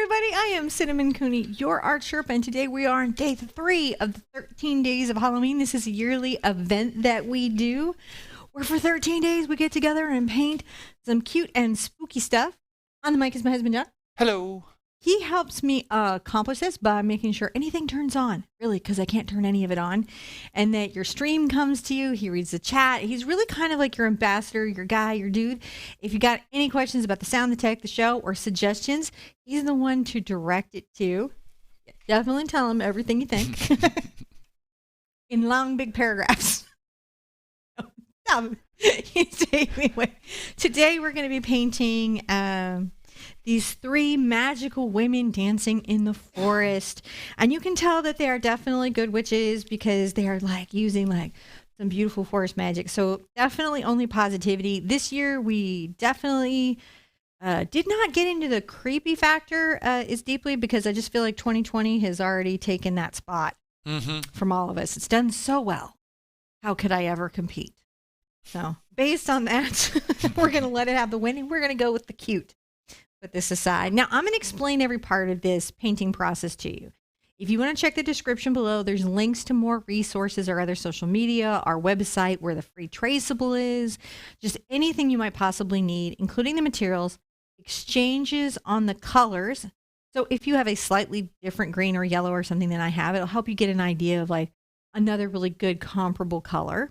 everybody. I am Cinnamon Cooney, your Art Sherpa, and today we are on day 3 of the 13 days of Halloween. This is a yearly event that we do, where for 13 days we get together and paint some cute and spooky stuff. On the mic is my husband, John. Hello. He helps me accomplish this by making sure anything turns on, really, because I can't turn any of it on, and that your stream comes to you. He reads the chat. He's really kind of like your ambassador, your guy, your dude. If you got any questions about the sound, the tech, the show, or suggestions, he's the one to direct it to. Definitely tell him everything you think in long, big paragraphs. Anyway, today we're going to be painting these 3 magical women dancing in the forest, and you can tell that they are definitely good witches because they are like using like some beautiful forest magic. So definitely only positivity. This year we definitely did not get into the creepy factor as deeply because I just feel like 2020 has already taken that spot from all of us. It's done so well. How could I ever compete? So based on that, we're going to let it have the winning. We're going to go with the cute. Put this aside. Now I'm going to explain every part of this painting process to you. If you want to check the description below, there's links to more resources, our other social media, our website where the free traceable is, just anything you might possibly need, including the materials, exchanges on the colors. So if you have a slightly different green or yellow or something than I have, it'll help you get an idea of like another really good comparable color.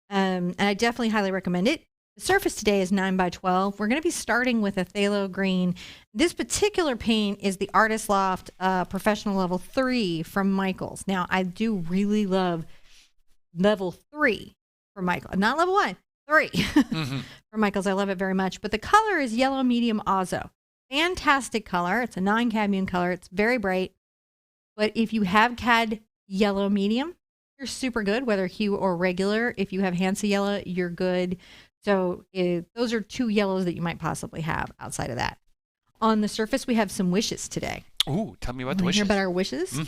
And I definitely highly recommend it. The surface today is 9x12. We're going to be starting with a phthalo green. This particular paint is the Artist Loft Professional Level 3 from Michaels. Now, I do really love Level 3 from Michaels. Not Level 1, 3 from Michaels. I love it very much. But the color is Yellow Medium Azo. Fantastic color. It's a non-cadmium color. It's very bright. But if you have CAD Yellow Medium, you're super good, whether hue or regular. If you have Hansa Yellow, you're good. So those are 2 yellows that you might possibly have outside of that. On the surface, we have some wishes today. Ooh, tell me about the wishes. Hear about our wishes?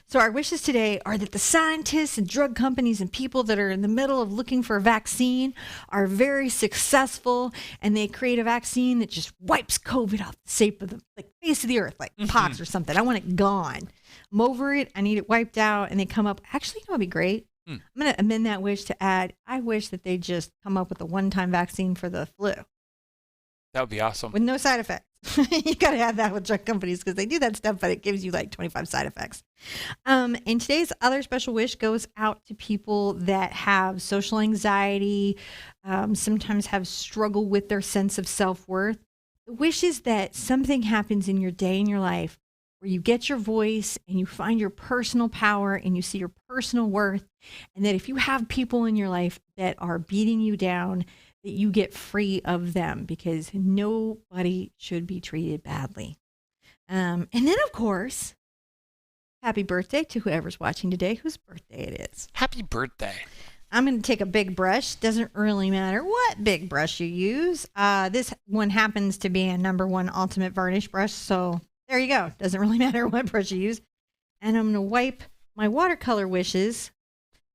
So our wishes today are that the scientists and drug companies and people that are in the middle of looking for a vaccine are very successful, and they create a vaccine that just wipes COVID off the face of the earth, like pox or something. I want it gone. I'm over it. I need it wiped out. And they come up. Actually, you know what'd be great? I'm going to amend that wish to add, I wish that they just come up with a one-time vaccine for the flu. That would be awesome. With no side effects. You got to have that with drug companies because they do that stuff, but it gives you like 25 side effects. And today's other special wish goes out to people that have social anxiety, sometimes have struggle with their sense of self-worth. The wish is that something happens in your day, in your life, where you get your voice and you find your personal power and you see your personal worth. And that if you have people in your life that are beating you down, that you get free of them because nobody should be treated badly. And then, of course, happy birthday to whoever's watching today, whose birthday it is. Happy birthday. I'm going to take a big brush. Doesn't really matter what big brush you use. This one happens to be a #1 Ultimate Varnish brush, so there you go. Doesn't really matter what brush you use. And I'm going to wipe my watercolor wishes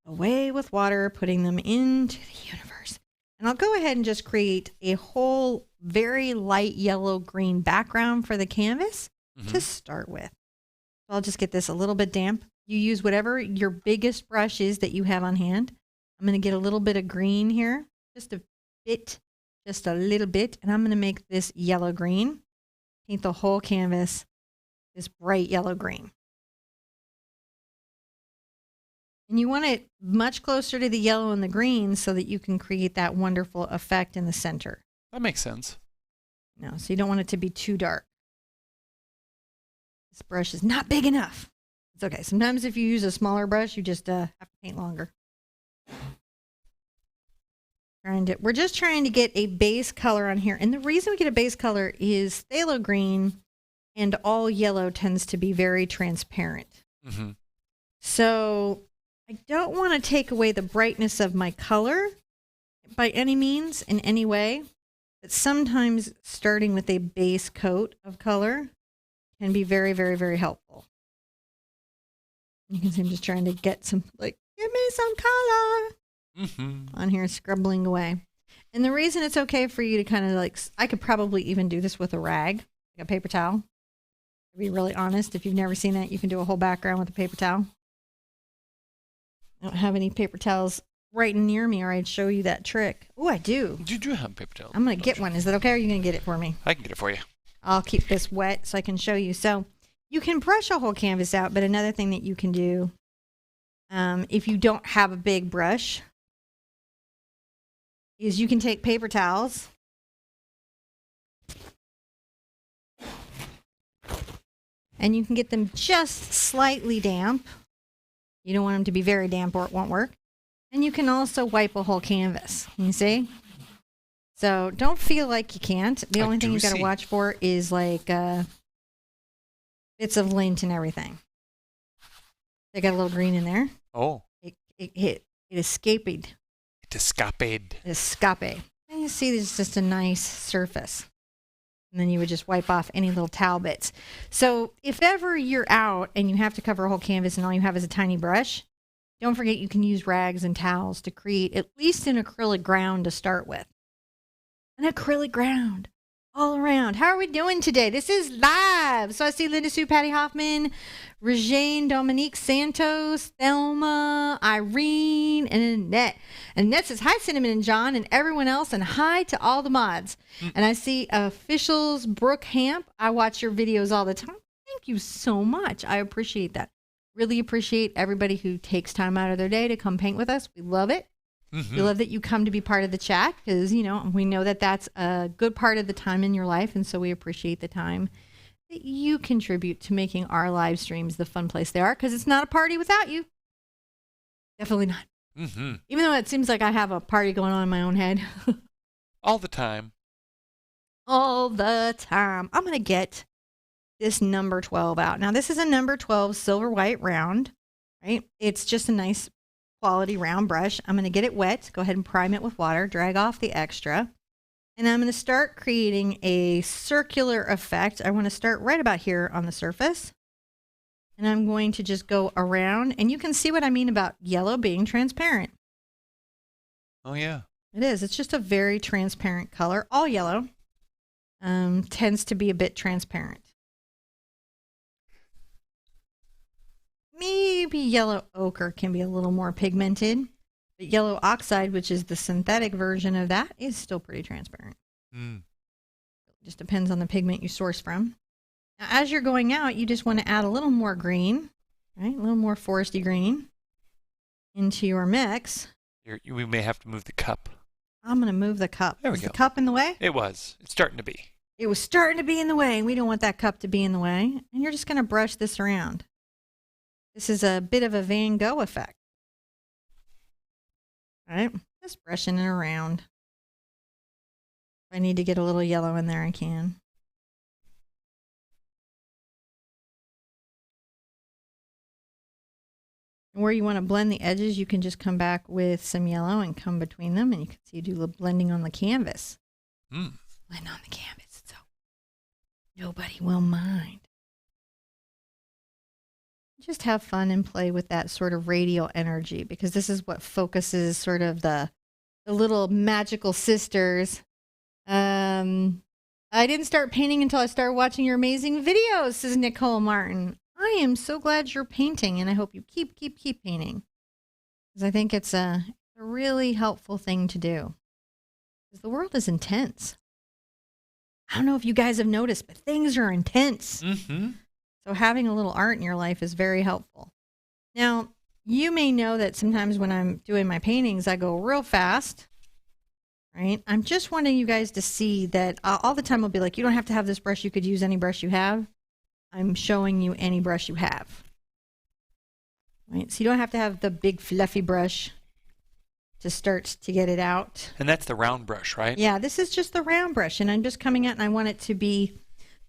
away with water, putting them into the universe. And I'll go ahead and just create a whole very light yellow-green background for the canvas to start with. So I'll just get this a little bit damp. You use whatever your biggest brush is that you have on hand. I'm going to get a little bit of green here, just a little bit. And I'm going to make this yellow-green. Paint the whole canvas this bright yellow-green. And you want it much closer to the yellow and the green so that you can create that wonderful effect in the center. That makes sense. No, so you don't want it to be too dark. This brush is not big enough. It's okay. Sometimes if you use a smaller brush, you just have to paint longer. We're just trying to get a base color on here. And the reason we get a base color is phthalo green and all yellow tends to be very transparent. So I don't want to take away the brightness of my color by any means, in any way. But sometimes starting with a base coat of color can be very, very, very helpful. You can see I'm just trying to get some, like, give me some color on here, scrubbling away. And the reason it's okay for you to kind of like, I could probably even do this with a rag, like a paper towel. To be really honest, if you've never seen that, you can do a whole background with a paper towel. I don't have any paper towels right near me, or I'd show you that trick. Oh, I do. You do have paper towels. I'm going to get one. Is that okay, or are you going to get it for me? I can get it for you. I'll keep this wet so I can show you. So you can brush a whole canvas out, but another thing that you can do, if you don't have a big brush, is you can take paper towels and you can get them just slightly damp. You don't want them to be very damp or it won't work. And you can also wipe a whole canvas, you see? So don't feel like you can't. The only thing you got to watch for is like bits of lint and everything. They got a little green in there. Oh. It escaped. It escaped. And you see there's just a nice surface. And then you would just wipe off any little towel bits. So if ever you're out and you have to cover a whole canvas and all you have is a tiny brush, don't forget you can use rags and towels to create at least an acrylic ground to start with. An acrylic ground all around. How are we doing today? This is live. So I see Linda Sue, Patty Hoffman, Regine, Dominique Santos, Thelma, Irene, and Annette. And Annette says, hi, Cinnamon and John, and everyone else, and hi to all the mods. And I see officials, Brooke Hamp. I watch your videos all the time. Thank you so much. I appreciate that. Really appreciate everybody who takes time out of their day to come paint with us. We love it. We love that you come to be part of the chat because, you know, we know that that's a good part of the time in your life. And so we appreciate the time that you contribute to making our live streams the fun place they are, because it's not a party without you. Definitely not. Even though it seems like I have a party going on in my own head. All the time. All the time. I'm going to get this number 12 out. Now, this is a number 12 Silverwhite Round, right? It's just a nice quality round brush. I'm going to get it wet. Go ahead and prime it with water. Drag off the extra. And I'm going to start creating a circular effect. I want to start right about here on the surface. And I'm going to just go around. And you can see what I mean about yellow being transparent. Oh, yeah. It is. It's just a very transparent color. All yellow tends to be a bit transparent. Maybe yellow ochre can be a little more pigmented, but yellow oxide, which is the synthetic version of that, is still pretty transparent. It just depends on the pigment you source from. Now, as you're going out, you just want to add a little more green, right? A little more foresty green into your mix. We may have to move the cup. I'm going to move the cup. There we Is go. the cup in the way? It was. It's starting to be. It was starting to be in the way. We don't want that cup to be in the way. And you're just going to brush this around. This is a bit of a Van Gogh effect. All right, just brushing it around. If I need to get a little yellow in there, I can. And where you want to blend the edges, you can just come back with some yellow and come between them, and you can see you do a little blending on the canvas. Blend on the canvas, so nobody will mind. Just have fun and play with that sort of radial energy, because this is what focuses sort of the little magical sisters. I didn't start painting until I started watching your amazing videos, says Nicole Martin. I am so glad you're painting, and I hope you keep painting, because I think it's a really helpful thing to do. Because the world is intense. I don't know if you guys have noticed, but things are intense. So having a little art in your life is very helpful. Now, you may know that sometimes when I'm doing my paintings, I go real fast, right? I'm just wanting you guys to see that all the time I'll be like, you don't have to have this brush. You could use any brush you have. I'm showing you any brush you have, right? So you don't have to have the big fluffy brush to start to get it out. And that's the round brush, right? Yeah, this is just the round brush, and I'm just coming out and I want it to be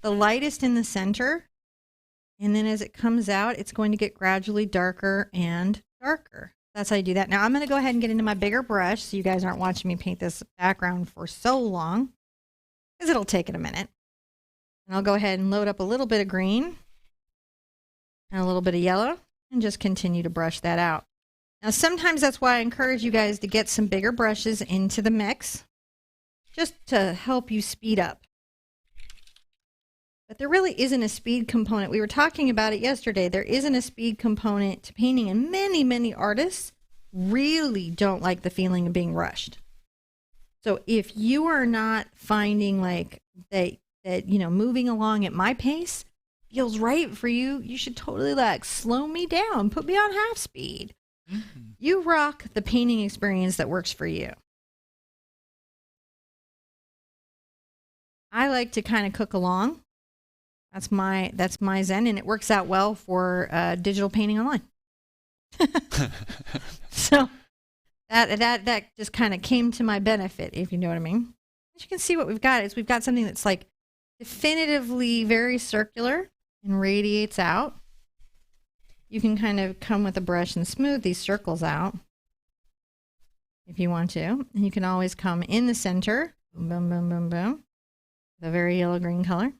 the lightest in the center. And then as it comes out, it's going to get gradually darker and darker. That's how you do that. Now I'm going to go ahead and get into my bigger brush so you guys aren't watching me paint this background for so long, because it'll take it a minute. And I'll go ahead and load up a little bit of green and a little bit of yellow and just continue to brush that out. Now sometimes that's why I encourage you guys to get some bigger brushes into the mix, just to help you speed up. But there really isn't a speed component. We were talking about it yesterday. There isn't a speed component to painting, and many, many artists really don't like the feeling of being rushed. So if you are not finding like that, moving along at my pace feels right for you, you should totally like slow me down, put me on half speed. Mm-hmm. You rock the painting experience that works for you. I like to kind of cook along. That's my zen, and it works out well for digital painting online. So that just kind of came to my benefit, if you know what I mean. As you can see, what we've got is we've got something that's like definitively very circular and radiates out. You can kind of come with a brush and smooth these circles out if you want to. And you can always come in the center, boom, boom, boom, boom, boom, the very yellow-green color,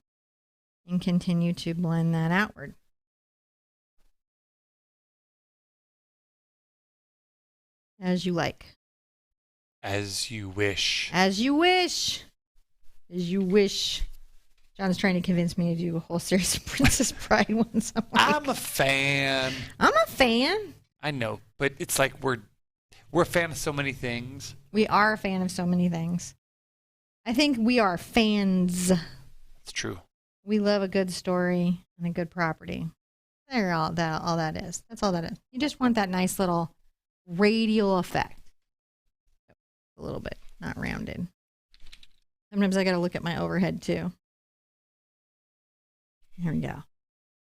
and continue to blend that outward. As you like. As you wish. As you wish. As you wish. John's trying to convince me to do a whole series of Princess Bride ones. I'm a fan. I'm a fan. I know, but it's like we're a fan of so many things. We are a fan of so many things. I think we are fans. It's true. We love a good story and a good property. There, all that is. That's all that is. You just want that nice little radial effect. A little bit, not rounded. Sometimes I got to look at my overhead too. Here we go.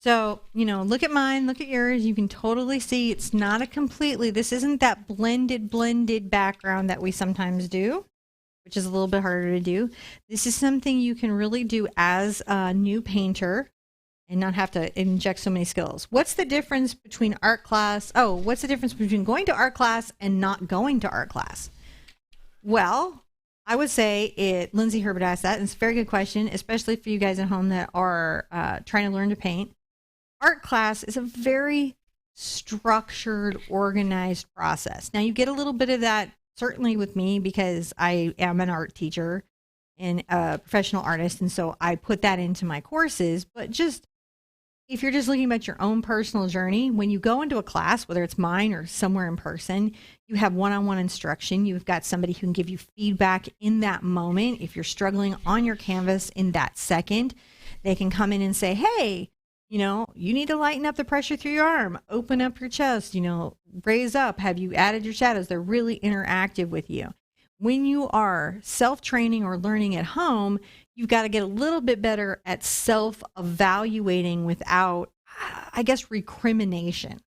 So, look at mine, look at yours. You can totally see it's not this isn't that blended background that we sometimes do, which is a little bit harder to do. This is something you can really do as a new painter and not have to inject so many skills. What's the difference between art class? What's the difference between going to art class and not going to art class? Well, I would say Lindsay Herbert asked that, and it's a very good question, especially for you guys at home that are trying to learn to paint. Art class is a very structured, organized process. Now, you get a little bit of that, certainly with me, because I am an art teacher and a professional artist, and so I put that into my courses. But just if you're just looking about your own personal journey, when you go into a class, whether it's mine or somewhere in person, you have one-on-one instruction. You've got somebody who can give you feedback in that moment. If you're struggling on your canvas in that second, they can come in and say, hey, you need to lighten up the pressure through your arm, open up your chest, raise up. Have you added your shadows? They're really interactive with you. When you are self-training or learning at home, you've got to get a little bit better at self-evaluating without, recrimination,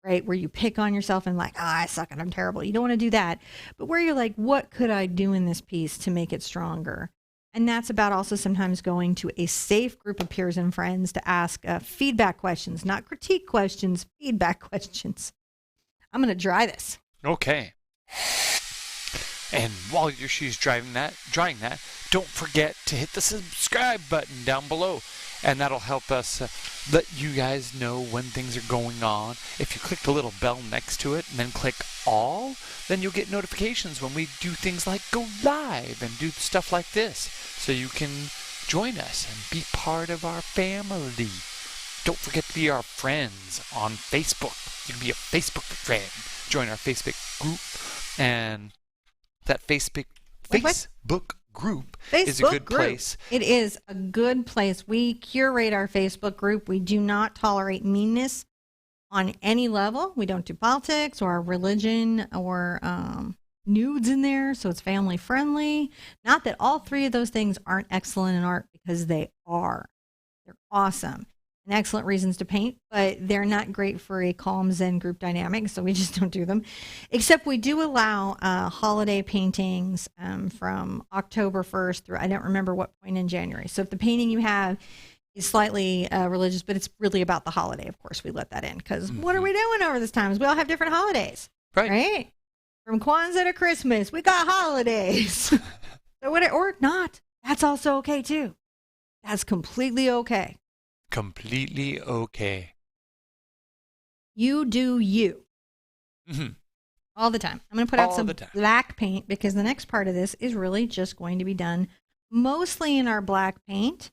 right? Where you pick on yourself and like, I suck and I'm terrible. You don't want to do that. But where you're like, what could I do in this piece to make it stronger? And that's about also sometimes going to a safe group of peers and friends to ask feedback questions, not critique questions, feedback questions. I'm going to dry this. Okay. And while she's drying that, don't forget to hit the subscribe button down below. And that'll help us let you guys know when things are going on. If you click the little bell next to it and then click all, then you'll get notifications when we do things like go live and do stuff like this. So you can join us and be part of our family. Don't forget to be our friends on Facebook. You can be a Facebook friend. Join our Facebook group. And that Facebook group is a good place. It is a good place. We curate our Facebook group. We do not tolerate meanness on any level. We don't do politics or religion or nudes in there, so it's family friendly. Not that all three of those things aren't excellent in art, because they are. They're awesome and excellent reasons to paint, but they're not great for a calm Zen group dynamic, so we just don't do them. Except we do allow holiday paintings from October 1st through, I don't remember what point in January. So if the painting you have is slightly religious, but it's really about the holiday, of course we let that in, because what are we doing over this time? We all have different holidays, right? From Kwanzaa to Christmas, we got holidays. Or not, that's also okay too. That's completely okay. Completely okay. You do you. Mm-hmm. All the time. I'm going to put out some black paint, because the next part of this is really just going to be done mostly in our black paint.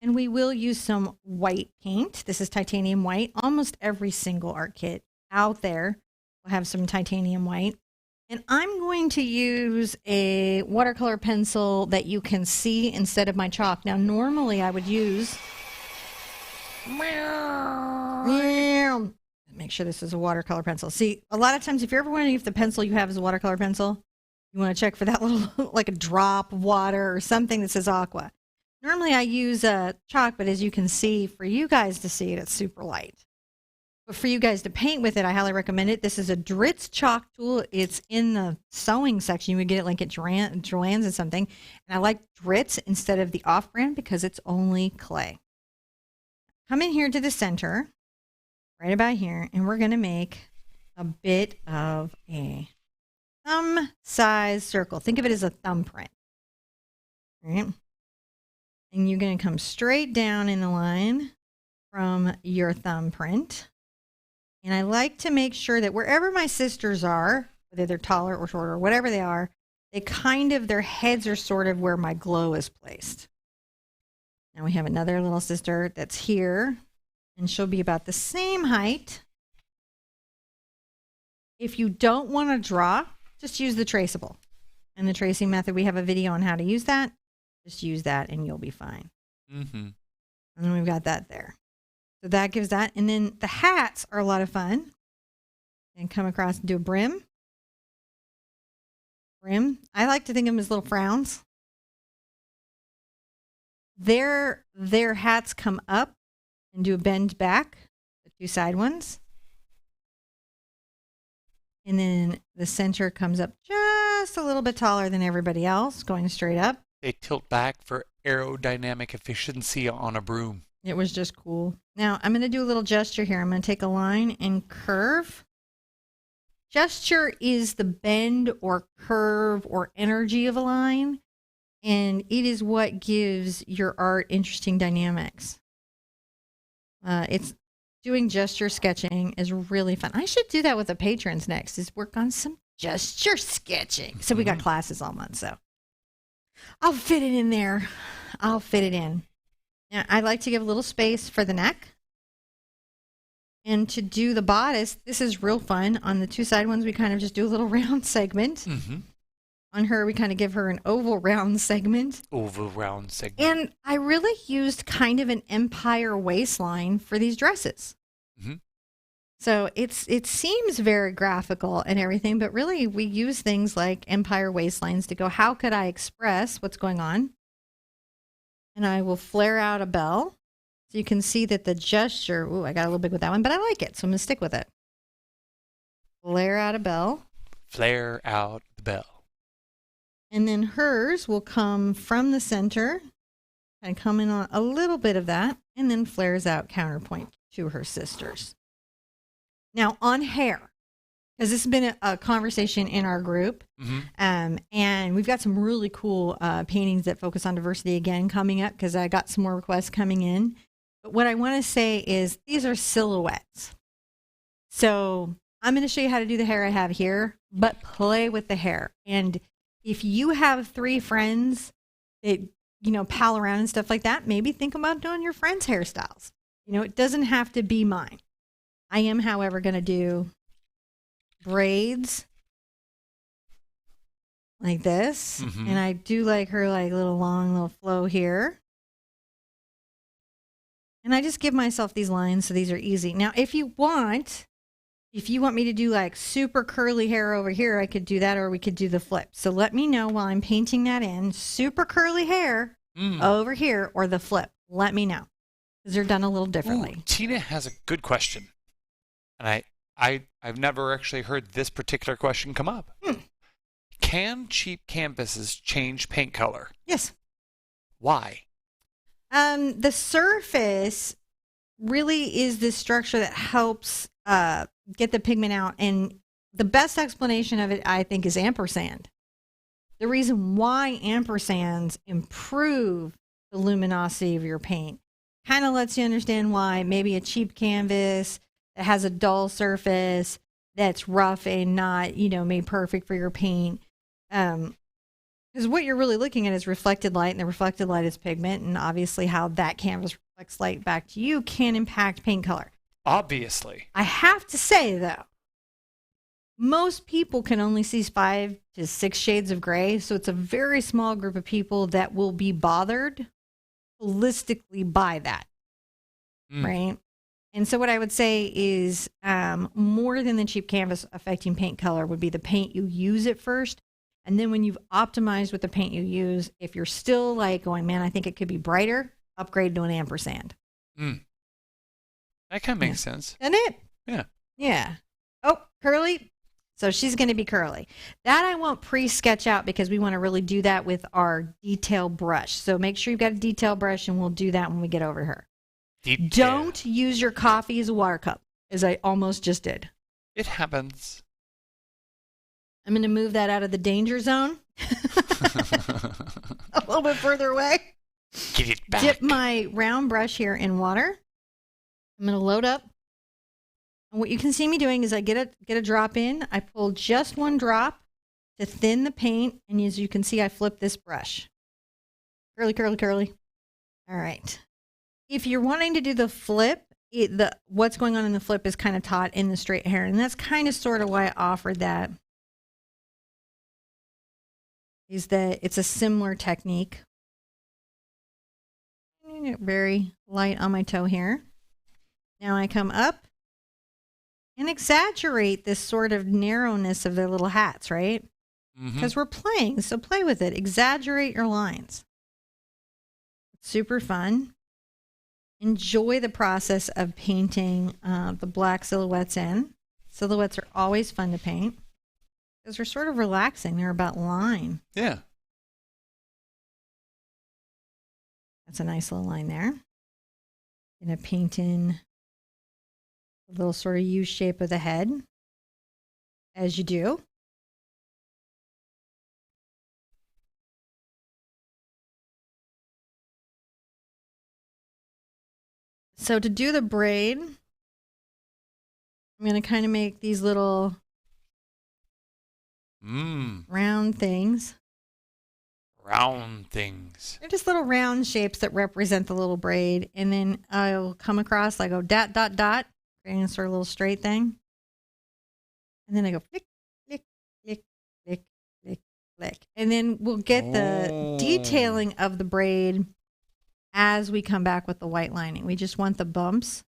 And we will use some white paint. This is titanium white. Almost every single art kit out there will have some titanium white. And I'm going to use a watercolor pencil that you can see instead of my chalk. Now, normally I would use... Make sure this is a watercolor pencil. See, a lot of times if you're ever wondering if the pencil you have is a watercolor pencil, you want to check for that little, like a drop of water or something that says aqua. Normally I use a chalk, but as you can see, for you guys to see it, it's super light. But for you guys to paint with it, I highly recommend it. This is a Dritz chalk tool. It's in the sewing section. You would get it like at Joann's or something. And I like Dritz instead of the off-brand because it's only clay. Come in here to the center, right about here, and we're going to make a bit of a thumb size circle. Think of it as a thumbprint. Right? And you're going to come straight down in the line from your thumbprint. And I like to make sure that wherever my sisters are, whether they're taller or shorter, or whatever they are, their heads are sort of where my glow is placed. Now we have another little sister that's here, and she'll be about the same height. If you don't want to draw, just use the traceable. And the tracing method, we have a video on how to use that. Just use that and you'll be fine. Mm-hmm. And then we've got that there. So that gives that. And then the hats are a lot of fun. And come across and do a brim. Brim. I like to think of them as little frowns. Their hats come up and do a bend back, the two side ones. And then the center comes up just a little bit taller than everybody else, going straight up. They tilt back for aerodynamic efficiency on a broom. It was just cool. Now, I'm going to do a little gesture here. I'm going to take a line and curve. Gesture is the bend or curve or energy of a line, and it is what gives your art interesting dynamics. It's doing gesture sketching is really fun. I should do that with the patrons next, is work on some gesture sketching. So we got classes all month, so I'll fit it in there. I'll fit it in. Now, I like to give a little space for the neck. And to do the bodice, this is real fun. On the two side ones, we kind of just do a little round segment. Mm-hmm. On her, we kind of give her an oval round segment. Oval round segment. And I really used kind of an empire waistline for these dresses. Mm-hmm. So it seems very graphical and everything, but really we use things like empire waistlines to go, how could I express what's going on? And I will flare out a bell. So you can see that the gesture, ooh, I got a little big with that one, but I like it, so I'm going to stick with it. Flare out a bell. Flare out the bell. And then hers will come from the center and come in on a little bit of that, and then flares out counterpoint to her sisters. Now on hair, because this has been a conversation in our group, and we've got some really cool paintings that focus on diversity again coming up, because I got some more requests coming in. But what I want to say is these are silhouettes. So I'm going to show you how to do the hair I have here, but play with the hair. And if you have 3 friends that, pal around and stuff like that, maybe think about doing your friends' hairstyles. It doesn't have to be mine. I am, however, going to do braids like this. Mm-hmm. And I do like her little long little flow here. And I just give myself these lines so these are easy. Now, if you want me to do super curly hair over here, I could do that, or we could do the flip. So let me know while I'm painting that in. Super curly hair over here, or the flip. Let me know, because they're done a little differently. Ooh, Tina has a good question. And I've never actually heard this particular question come up. Can cheap canvases change paint color? Yes. Why? The surface really is the structure that helps get the pigment out. And the best explanation of it, I think, is ampersand. The reason why ampersands improve the luminosity of your paint kind of lets you understand why maybe a cheap canvas that has a dull surface, that's rough and not, made perfect for your paint, Because what you're really looking at is reflected light, and the reflected light is pigment, and obviously how that canvas reflects light back to you can impact paint color. Obviously. I have to say, though, most people can only see 5 to 6 shades of gray, so it's a very small group of people that will be bothered holistically by that, right? And so what I would say is more than the cheap canvas affecting paint color would be the paint you use at first. And then when you've optimized with the paint you use, if you're still like going, man, I think it could be brighter, upgrade to an ampersand. That kind of makes sense. Doesn't it? Yeah. Yeah. Oh, curly. So she's going to be curly. That I won't pre-sketch out because we want to really do that with our detail brush. So make sure you've got a detail brush, and we'll do that when we get over to her. Don't use your coffee as a water cup, as I almost just did. It happens. I'm going to move that out of the danger zone a little bit further away. Get it back. Dip my round brush here in water. I'm going to load up. And what you can see me doing is I get a drop in. I pull just one drop to thin the paint. And as you can see, I flip this brush. Curly, curly, curly. All right. If you're wanting to do the flip, what's going on in the flip is kind of taught in the straight hair. And that's kind of sort of why I offered that. Is that it's a similar technique. Very light on my toe here. Now I come up and exaggerate this sort of narrowness of their little hats, right? Because we're playing, so play with it. Exaggerate your lines. It's super fun. Enjoy the process of painting the black silhouettes in. Silhouettes are always fun to paint because they're sort of relaxing. They're about line. Yeah. That's a nice little line there. Gonna paint in a little sort of U shape of the head, as you do. So to do the braid, I'm going to kind of make these little round things. Round things. They're just little round shapes that represent the little braid. And then I'll come across, I go dot, dot, dot, creating a sort of little straight thing. And then I go flick, flick, flick, flick, flick, flick. And then we'll get the detailing of the braid as we come back with the white lining. We just want the bumps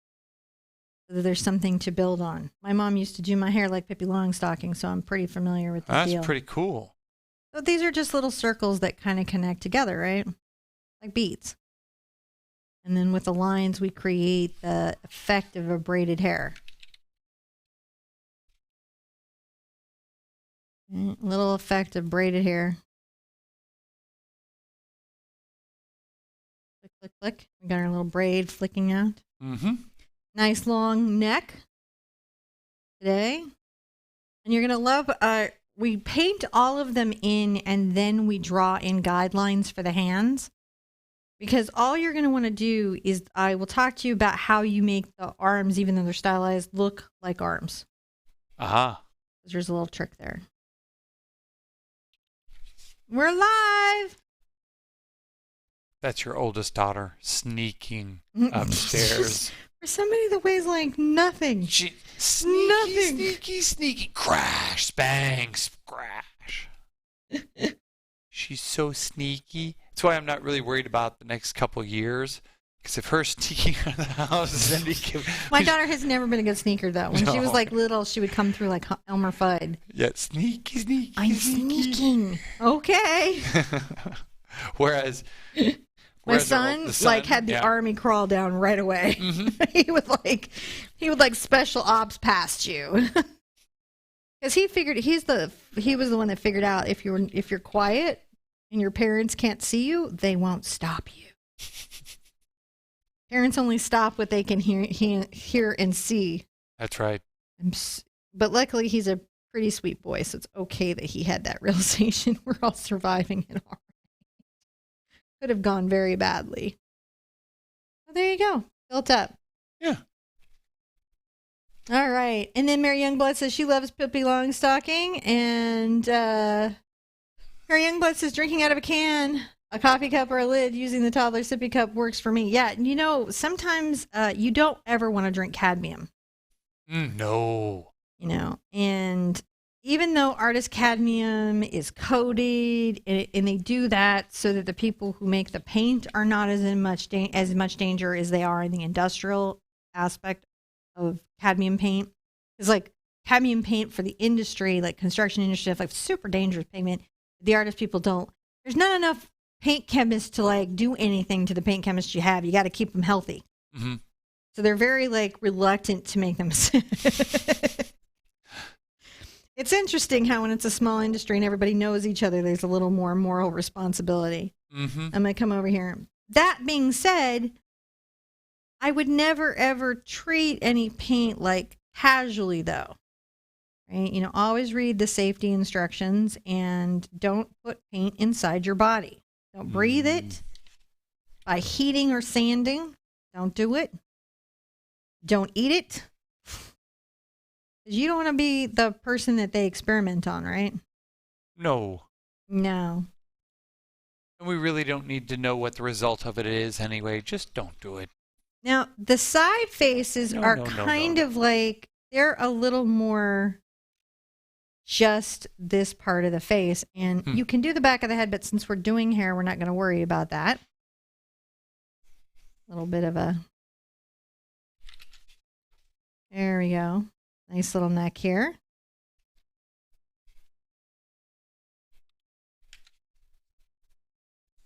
so that there's something to build on. My mom used to do my hair like Pippi Longstocking, so I'm pretty familiar with the deal. That's pretty cool. So these are just little circles that kind of connect together, right? Like beads. And then with the lines, we create the effect of a braided hair. Little effect of braided hair. Click, click, click. We got our little braid flicking out. Nice long neck today. And you're going to love, we paint all of them in and then we draw in guidelines for the hands. Because all you're going to want to do is I will talk to you about how you make the arms, even though they're stylized, look like arms. There's a little trick there. We're live. That's your oldest daughter sneaking upstairs. For somebody that weighs like nothing. She sneaky, crash, bang, crash. She's so sneaky. That's why I'm not really worried about the next couple years. Because if her sneaking out of the house, then my daughter has never been a good sneaker, though. When she was like little, she would come through like Elmer Fudd. Yeah, sneaky. I'm sneaking. Okay. Whereas my son like had the army crawl down right away. he would like special ops past you. Because he was the one that figured out if you're quiet and your parents can't see you, they won't stop you. Parents only stop what they can hear and see. That's right. But luckily, he's a pretty sweet boy, so it's okay that he had that realization. We're all surviving it all right. Could have gone very badly. Well, there you go. Built up. Yeah. All right. And then Mary Youngblood says she loves Pippi Longstocking. And Harry Youngblood says drinking out of a can, a coffee cup, or a lid using the toddler sippy cup works for me. Yeah, you know, sometimes you don't ever want to drink cadmium. No. You know, and even though artist cadmium is coated, and they do that so that the people who make the paint are not as much danger as they are in the industrial aspect of cadmium paint. It's like cadmium paint for the industry, like construction industry, like super dangerous pigment. The artist people don't. There's not enough paint chemists to like do anything to the paint chemists you have. You got to keep them healthy. Mm-hmm. So they're very like reluctant to make them. It's interesting how when it's a small industry and everybody knows each other, there's a little more moral responsibility. Mm-hmm. I'm going to come over here. That being said, I would never, ever treat any paint like casually, though. Right? You know, always read the safety instructions and don't put paint inside your body. Don't breathe it by heating or sanding. Don't do it. Don't eat it. You don't want to be the person that they experiment on, right? No. No. And we really don't need to know what the result of it is anyway. Just don't do it. Now, the side faces are kind of like, they're a little more just this part of the face. And you can do the back of the head, but since we're doing hair, we're not going to worry about that. A little bit of a... There we go. Nice little neck here.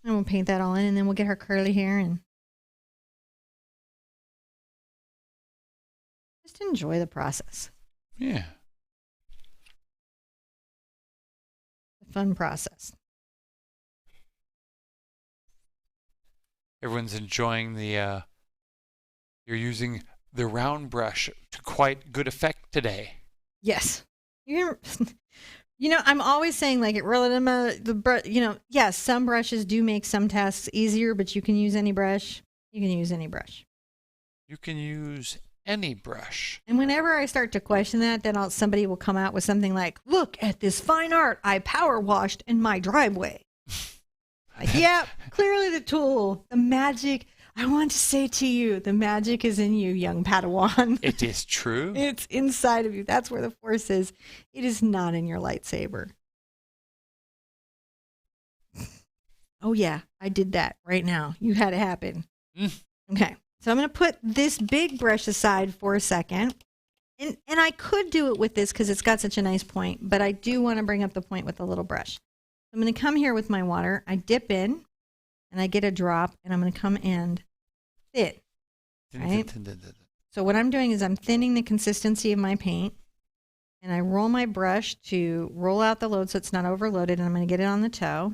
And we'll paint that all in, and then we'll get her curly hair and just enjoy the process. Yeah. The fun process. Everyone's enjoying the, you're using the round brush to quite good effect today. Yes. You know, I'm always saying like it really, you know, yes, some brushes do make some tasks easier, but you can use any brush. You can use any brush. You can use any brush. And whenever I start to question that, then somebody will come out with something like, look at this fine art I power washed in my driveway. Like, yeah, clearly the tool, the magic. I want to say to you, the magic is in you, young Padawan. It is true. It's inside of you. That's where the force is. It is not in your lightsaber. Oh, yeah, I did that right now. You had it happen. Okay, so I'm going to put this big brush aside for a second. And I could do it with this because it's got such a nice point, but I do want to bring up the point with the little brush. I'm going to come here with my water. I dip in. And I get a drop, and I'm going to come and fit, right? So what I'm doing is I'm thinning the consistency of my paint, and I roll my brush to roll out the load so it's not overloaded, and I'm going to get it on the toe.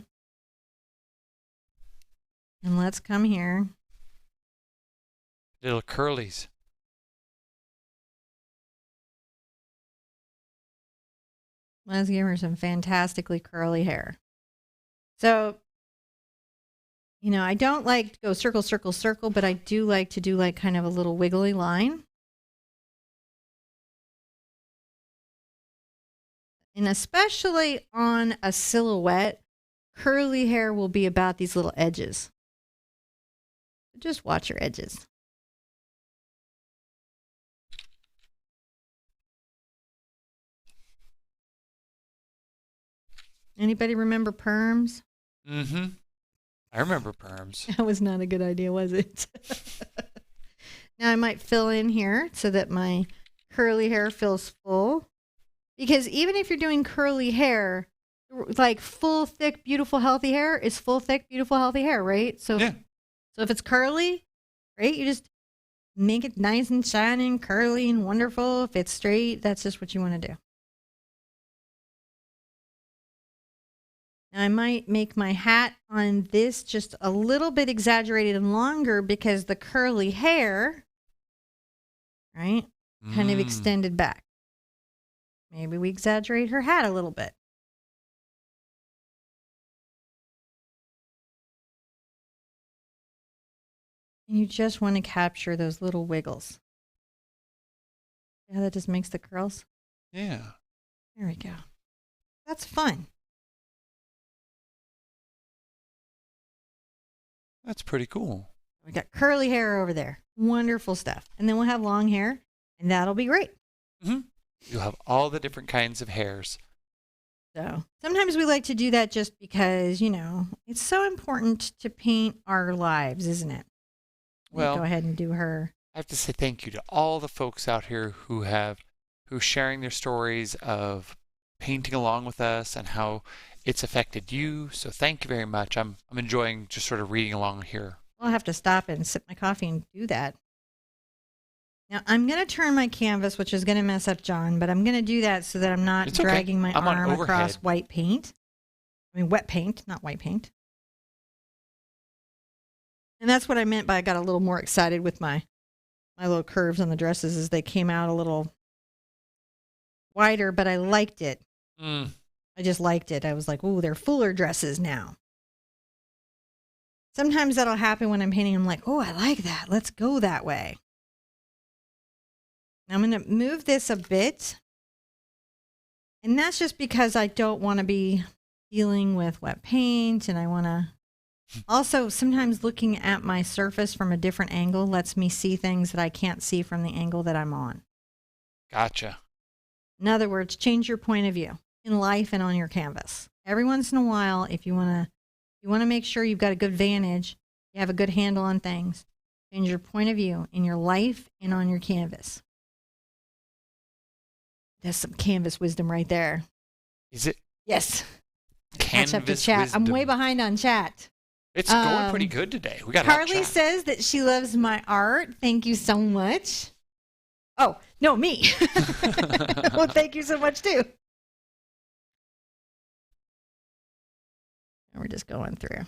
And let's come here. Little curlies. Let's give her some fantastically curly hair. So... You know, I don't like to go circle, circle, circle, but I do like to do like kind of a little wiggly line. And especially on a silhouette, curly hair will be about these little edges. Just watch your edges. Anybody remember perms? Mm-hmm. I remember perms. That was not a good idea, was it? Now I might fill in here so that my curly hair feels full. Because even if you're doing curly hair, like full, thick, beautiful, healthy hair is full, thick, beautiful, healthy hair, right? So, yeah. So if it's curly, right, you just make it nice and shining, curly and wonderful. If it's straight, that's just what you want to do. I might make my hat on this just a little bit exaggerated and longer because the curly hair, right, kind of extended back. Maybe we exaggerate her hat a little bit. And you just want to capture those little wiggles. Yeah, that just makes the curls. Yeah. There we go. That's fun. That's pretty cool. We got curly hair over there. Wonderful stuff. And then we'll have long hair, and that'll be great. Mm-hmm. You'll have all the different kinds of hairs. So sometimes we like to do that just because, it's so important to paint our lives, isn't it? Well, go ahead and do her. I have to say thank you to all the folks out here who's sharing their stories of painting along with us and how it's affected you. So thank you very much. I'm enjoying just sort of reading along here. I'll have to stop and sip my coffee and do that. Now, I'm going to turn my canvas, which is going to mess up John, but I'm going to do that so that I'm not dragging my arm across white paint. I mean, wet paint, not white paint. And that's what I meant by I got a little more excited with my little curves on the dresses as they came out a little wider, but I liked it. I just liked it. I was like, ooh, they're fuller dresses now. Sometimes that'll happen when I'm painting. I'm like, oh, I like that. Let's go that way. Now I'm going to move this a bit. And that's just because I don't want to be dealing with wet paint. And I want to also sometimes looking at my surface from a different angle lets me see things that I can't see from the angle that I'm on. Gotcha. In other words, change your point of view in life and on your canvas. Every once in a while, if you want to make sure you've got a good vantage, you have a good handle on things, change your point of view in your life and on your canvas. That's some canvas wisdom right there. Is it? Yes. Canvas catch up to chat. wisdom. I'm way behind on chat. It's going pretty good today. We got Carly says that she loves my art. Thank you so much. Oh, no, me. Well, thank you so much, too. And we're just going through.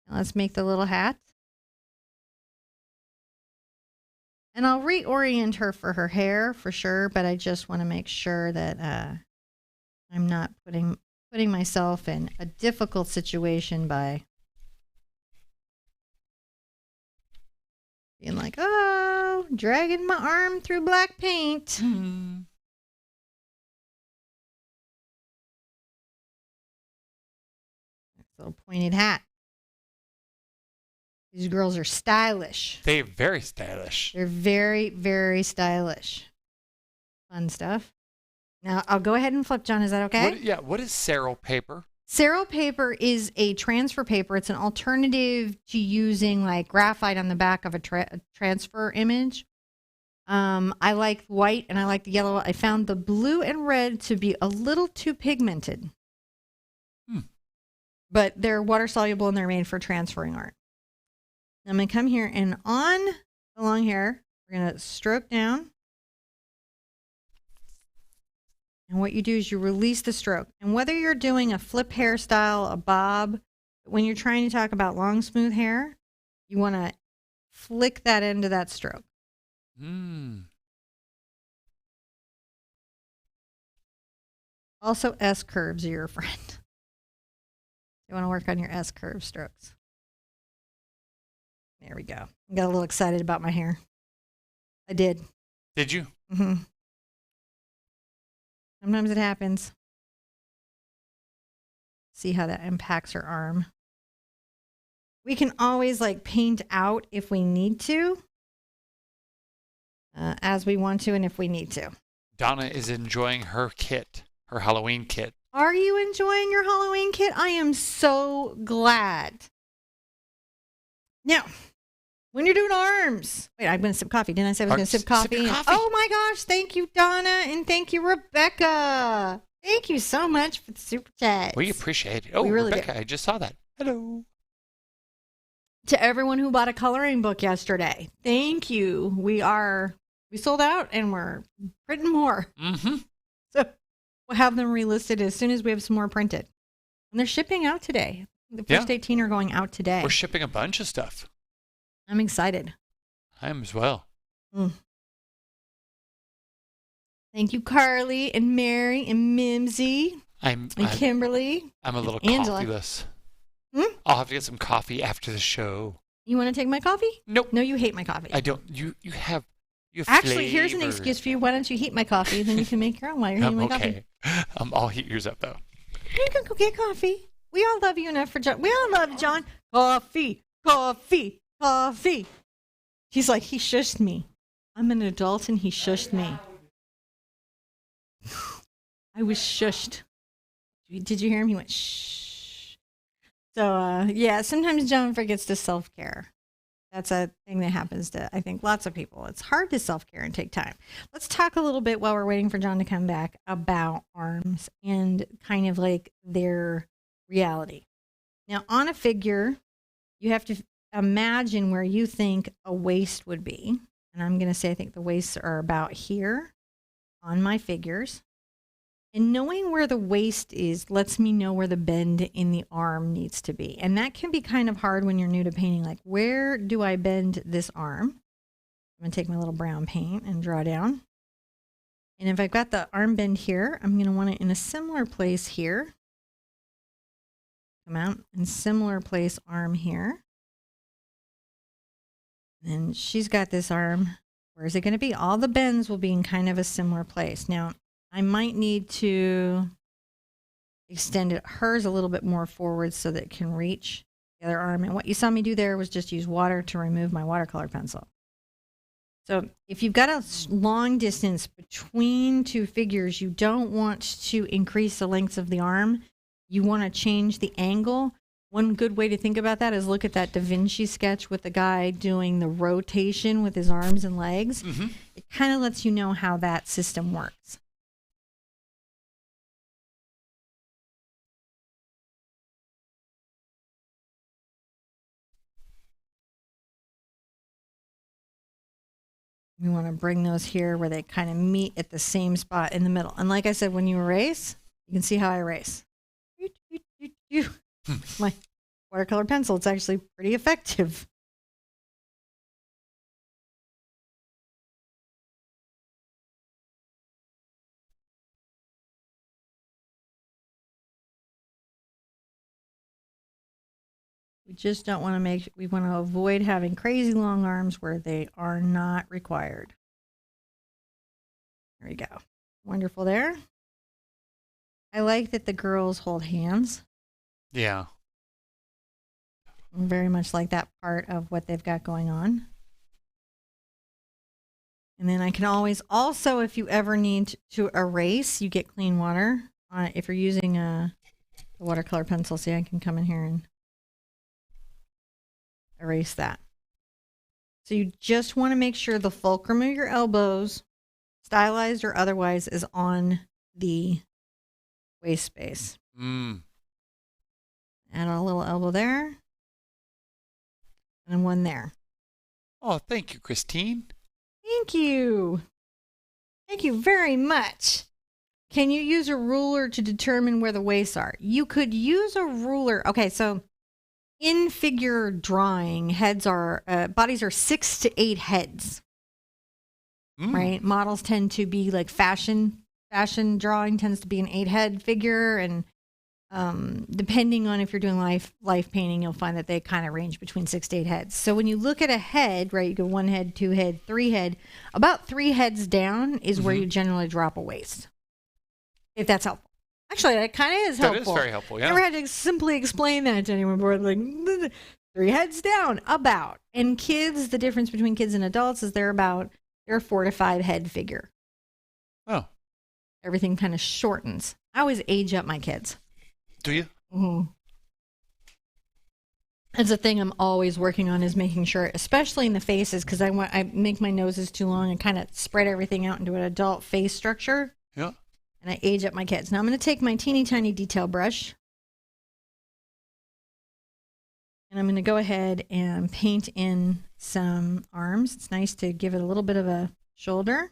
Now let's make the little hat. And I'll reorient her for her hair for sure, but I just want to make sure that I'm not putting myself in a difficult situation by being like, oh, dragging my arm through black paint. Nice little pointed hat. These girls are stylish. They're very stylish. They're very, very stylish. Fun stuff. Now, I'll go ahead and flip, John. Is that okay? What is Serral paper? Serral paper is a transfer paper. It's an alternative to using like graphite on the back of a transfer image. I like white and I like the yellow. I found the blue and red to be a little too pigmented. But they're water soluble and they're made for transferring art. I'm going to come here and on the long hair, we're going to stroke down. And what you do is you release the stroke. And whether you're doing a flip hairstyle, a bob, when you're trying to talk about long, smooth hair, you want to flick that into that stroke. Also, S curves are your friend. You want to work on your S curve strokes. There we go. I got a little excited about my hair. I did. Did you? Mm-hmm. Sometimes it happens. See how that impacts her arm. We can always like paint out if we need to. As we want to and if we need to. Donna is enjoying her kit, her Halloween kit. Are you enjoying your Halloween kit? I am so glad. Now, when you're doing arms. Wait, I'm going to sip coffee. Didn't I say I was going to sip coffee? Oh my gosh. Thank you, Donna. And thank you, Rebecca. Thank you so much for the super chat. We appreciate it. Oh, we really Rebecca, do. I just saw that. Hello. To everyone who bought a coloring book yesterday. Thank you. We sold out and we're printing more. So we'll have them relisted as soon as we have some more printed. And they're shipping out today. The first 18 are going out today. We're shipping a bunch of stuff. I'm excited. I am as well. Thank you, Carly and Mary and Mimsy and Kimberly. I'm a little coffeeless. I'll have to get some coffee after the show. You want to take my coffee? Nope. No, you hate my coffee. I don't. You have Actually, here's an excuse for you. Why don't you heat my coffee? Then you can make your own while you're heating my coffee. I'll heat yours up, though. You can go get coffee. We all love you enough for John. We all love John. coffee, coffee, coffee. He's like, he shushed me. I'm an adult and he shushed me. I was shushed. Did you hear him? He went, shh. So, yeah, sometimes John forgets to self-care. That's a thing that happens to, I think, lots of people. It's hard to self-care and take time. Let's talk a little bit while we're waiting for John to come back about arms and kind of like their reality. Now, on a figure, you have to imagine where you think a waist would be. And I'm going to say I think the waists are about here on my figures. And knowing where the waist is lets me know where the bend in the arm needs to be. And that can be kind of hard when you're new to painting. Like, where do I bend this arm? I'm going to take my little brown paint and draw down. And if I've got the arm bend here, I'm going to want it in a similar place here. Come out in similar place arm here. And she's got this arm. Where is it going to be? All the bends will be in kind of a similar place. Now, I might need to extend hers a little bit more forward so that it can reach the other arm. And what you saw me do there was just use water to remove my watercolor pencil. So if you've got a long distance between two figures, you don't want to increase the lengths of the arm. You want to change the angle. One good way to think about that is look at that Da Vinci sketch with the guy doing the rotation with his arms and legs. Mm-hmm. It kind of lets you know how that system works. We want to bring those here where they kind of meet at the same spot in the middle. And like I said, when you erase, you can see how I erase. My watercolor pencil, it's actually pretty effective. We just don't want to we want to avoid having crazy long arms where they are not required. There we go. Wonderful there. I like that the girls hold hands. Yeah. Very much like that part of what they've got going on. And then I can always also, if you ever need to erase, you get clean water. If you're using a watercolor pencil, see, I can come in here and erase that. So you just want to make sure the fulcrum of your elbows, stylized or otherwise, is on the waist space. Add a little elbow there. And one there. Oh, thank you, Christine. Thank you. Thank you very much. Can you use a ruler to determine where the waists are? You could use a ruler. Okay, so in figure drawing, bodies are 6 to 8 heads. Right? Models tend to be like fashion drawing tends to be an 8-head figure, and depending on if you're doing life painting, you'll find that they kind of range between 6 to 8 heads. So when you look at a head, right, you go 1 head, 2 head, 3 head. About 3 heads down is where you generally drop a waist. If that's helpful. Actually, that kind of is helpful. That is very helpful, yeah. Never had to simply explain that to anyone before. Like 3 heads down, about. And kids, the difference between kids and adults is they're a 4 to 5 head figure. Oh. Everything kind of shortens. I always age up my kids. Do you? Mm-hmm. That's a thing I'm always working on, is making sure, especially in the faces, because I make my noses too long and kind of spread everything out into an adult face structure. Yeah. And I age up my kids. Now I'm going to take my teeny tiny detail brush. And I'm going to go ahead and paint in some arms. It's nice to give it a little bit of a shoulder.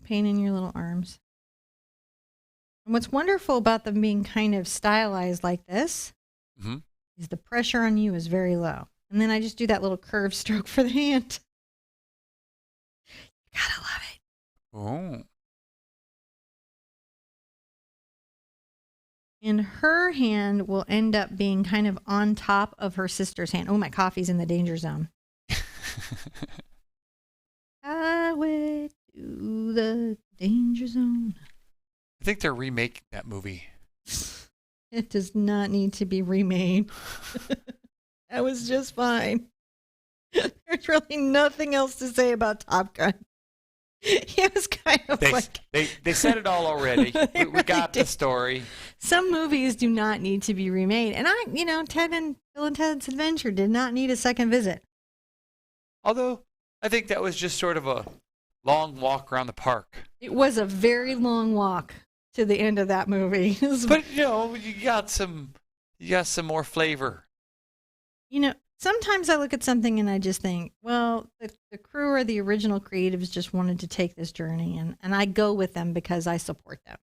Paint in your little arms. And what's wonderful about them being kind of stylized like this is the pressure on you is very low. And then I just do that little curved stroke for the hand. You gotta love it. Oh. And her hand will end up being kind of on top of her sister's hand. Oh, my coffee's in the danger zone. the danger zone. I think they're remaking that movie. It does not need to be remade. That was just fine. There's really nothing else to say about Top Gun. It was kind of they said it all already. We really got the story. Some movies do not need to be remade. And Ted and Bill and Ted's Adventure did not need a second visit. Although, I think that was just sort of a long walk around the park. It was a very long walk to the end of that movie. But, you got some more flavor. Sometimes I look at something and I just think, well, the crew or the original creatives just wanted to take this journey, and I go with them because I support them.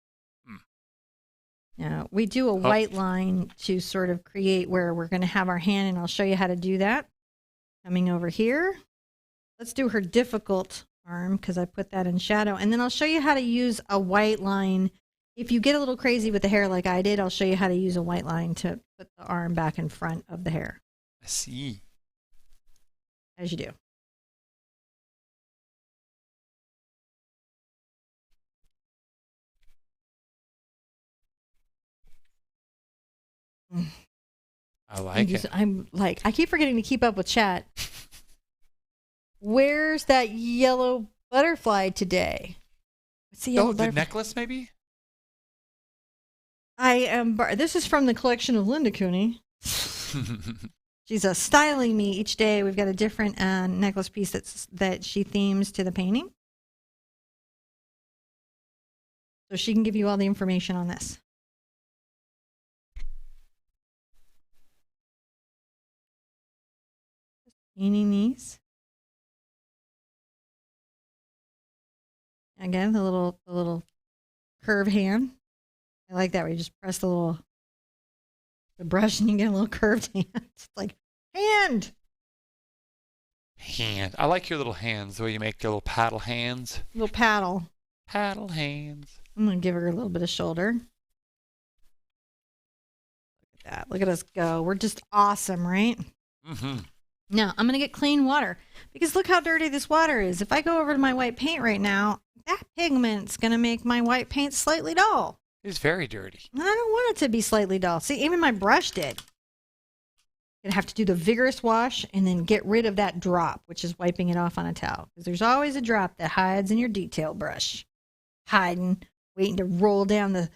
Now, we do a white line to sort of create where we're going to have our hand, and I'll show you how to do that. Coming over here. Let's do her difficult arm because I put that in shadow, and then I'll show you how to use a white line. If you get a little crazy with the hair like I did, I'll show you how to use a white line to put the arm back in front of the hair. I see. As you do. I like it. I keep forgetting to keep up with chat. Where's that yellow butterfly today? What's the yellow butterfly? The necklace, maybe? This is from the collection of Linda Cooney. She's styling me each day. We've got a different necklace piece that she themes to the painting. So she can give you all the information on this. Painting these. Again, the little curve hand. I like that where you just press the brush and you get a little curved hand. It's like hand. I like your little hands, the way you make your little paddle hands. Little paddle. Paddle hands. I'm going to give her a little bit of shoulder. Look at that. Look at us go. We're just awesome, right? Mm-hmm. Now, I'm going to get clean water because look how dirty this water is. If I go over to my white paint right now, that pigment's going to make my white paint slightly dull. It's very dirty. I don't want it to be slightly dull. See, even my brush did. You're going to have to do the vigorous wash and then get rid of that drop, which is wiping it off on a towel. Because there's always a drop that hides in your detail brush. Hiding, waiting to roll down the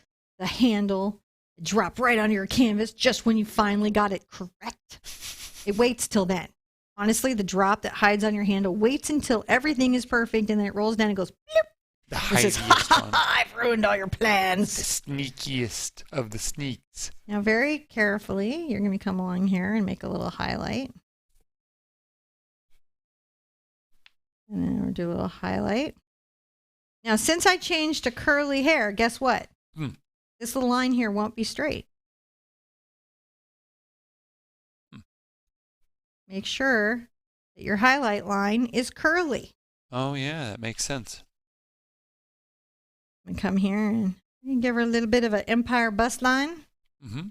handle, drop right onto your canvas just when you finally got it correct. It waits till then. Honestly, the drop that hides on your handle waits until everything is perfect and then it rolls down and goes, bloop. The hidiest one. I've ruined all your plans. The sneakiest of the sneaks. Now, very carefully, you're going to come along here and make a little highlight. And then we'll do a little highlight. Now, since I changed to curly hair, guess what? This little line here won't be straight. Make sure that your highlight line is curly. Oh, yeah, that makes sense. And come here and give her a little bit of an empire bust line. Mm-hmm.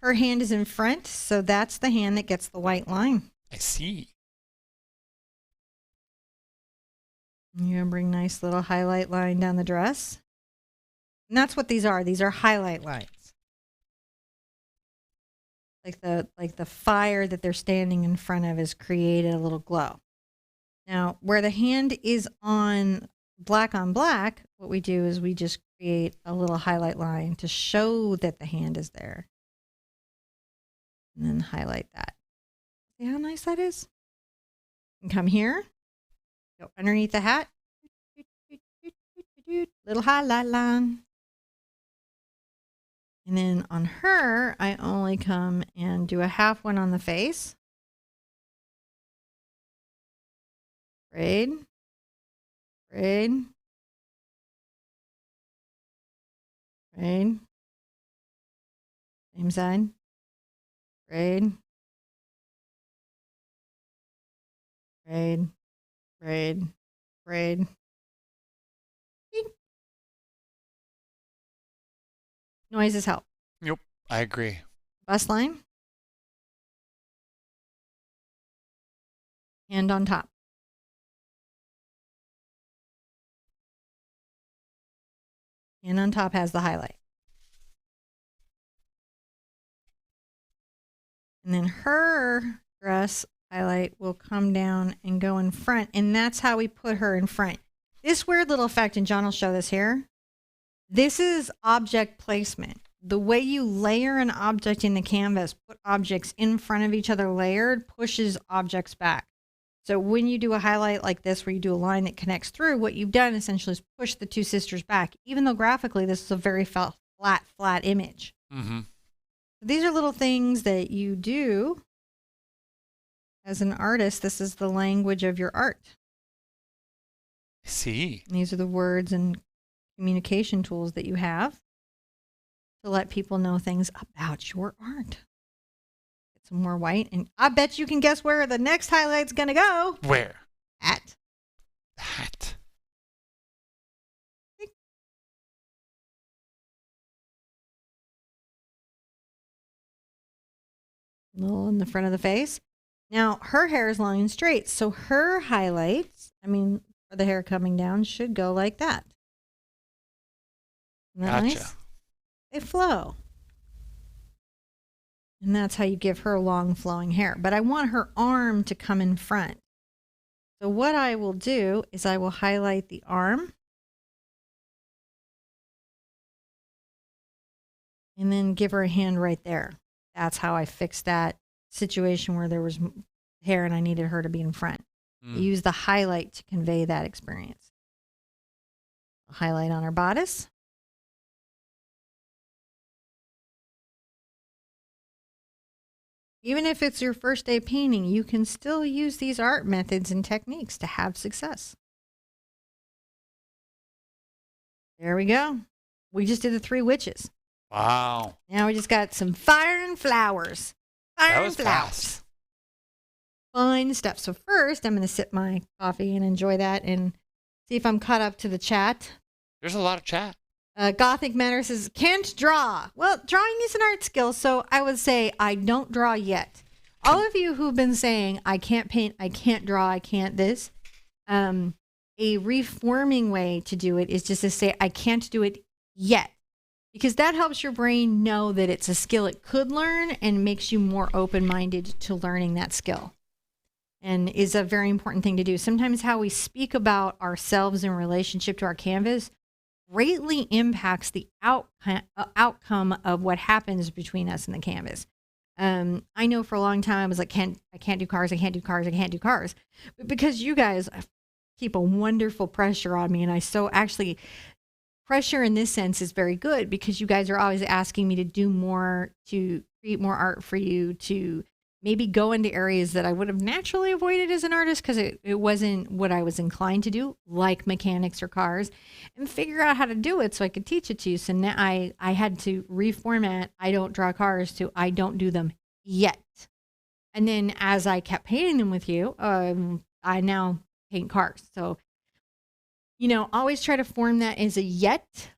Her hand is in front, so that's the hand that gets the white line. I see. You're going to bring nice little highlight line down the dress. And that's what these are. These are highlight lines. Like the fire that they're standing in front of has created a little glow. Now, where the hand is on black, what we do is we just create a little highlight line to show that the hand is there. And then highlight that. See how nice that is? And come here. Go underneath the hat. Little highlight line. And then on her, I only come and do a half one on the face. Braid. Braid. Braid. Same side. Braid. Braid. Braid. Braid. Beep. Noises help. Yep, I agree. Bust line. Hand on top. and on top has the highlight. And then her dress highlight will come down and go in front. And that's how we put her in front. This weird little effect, and John will show this here. This is object placement. The way you layer an object in the canvas, put objects in front of each other layered, pushes objects back. So when you do a highlight like this, where you do a line that connects through, what you've done essentially is push the two sisters back, even though graphically this is a very flat image. Mm-hmm. These are little things that you do as an artist. This is the language of your art. I see. And these are the words and communication tools that you have to let people know things about your art. Get some more white, and I bet you can guess where the next highlight's going to go. Where? At. That. A little in the front of the face. Now, her hair is long and straight, so her highlights, for the hair coming down, should go like that. Isn't that Gotcha. nice? They flow. And that's how you give her long flowing hair. But I want her arm to come in front. So what I will do is I will highlight the arm. And then give her a hand right there. That's how I fixed that situation where there was hair and I needed her to be in front. Use the highlight to convey that experience. Highlight on her bodice. Even if it's your first day painting, you can still use these art methods and techniques to have success. There we go. We just did the 3 witches. Wow. Now we just got some fire and flowers. Fire and flowers. Fast. Fine stuff. So first, I'm going to sip my coffee and enjoy that and see if I'm caught up to the chat. There's a lot of chat. Gothic Matter says, can't draw. Well, drawing is an art skill, so I would say I don't draw yet. All of you who've been saying, I can't paint, I can't draw, I can't this, a reforming way to do it is just to say, I can't do it yet. Because that helps your brain know that it's a skill it could learn and makes you more open-minded to learning that skill. And is a very important thing to do. Sometimes how we speak about ourselves in relationship to our canvas greatly impacts the outcome of what happens between us and the canvas. I know for a long time I was like, I can't do cars, I can't do cars, I can't do cars. But because you guys keep a wonderful pressure on me, and actually pressure in this sense is very good because you guys are always asking me to do more, to create more art for you, to maybe go into areas that I would have naturally avoided as an artist because it wasn't what I was inclined to do, like mechanics or cars, and figure out how to do it so I could teach it to you. So now I had to reformat I don't draw cars to I don't do them yet. And then as I kept painting them with you, I now paint cars. So, always try to form that as a yet.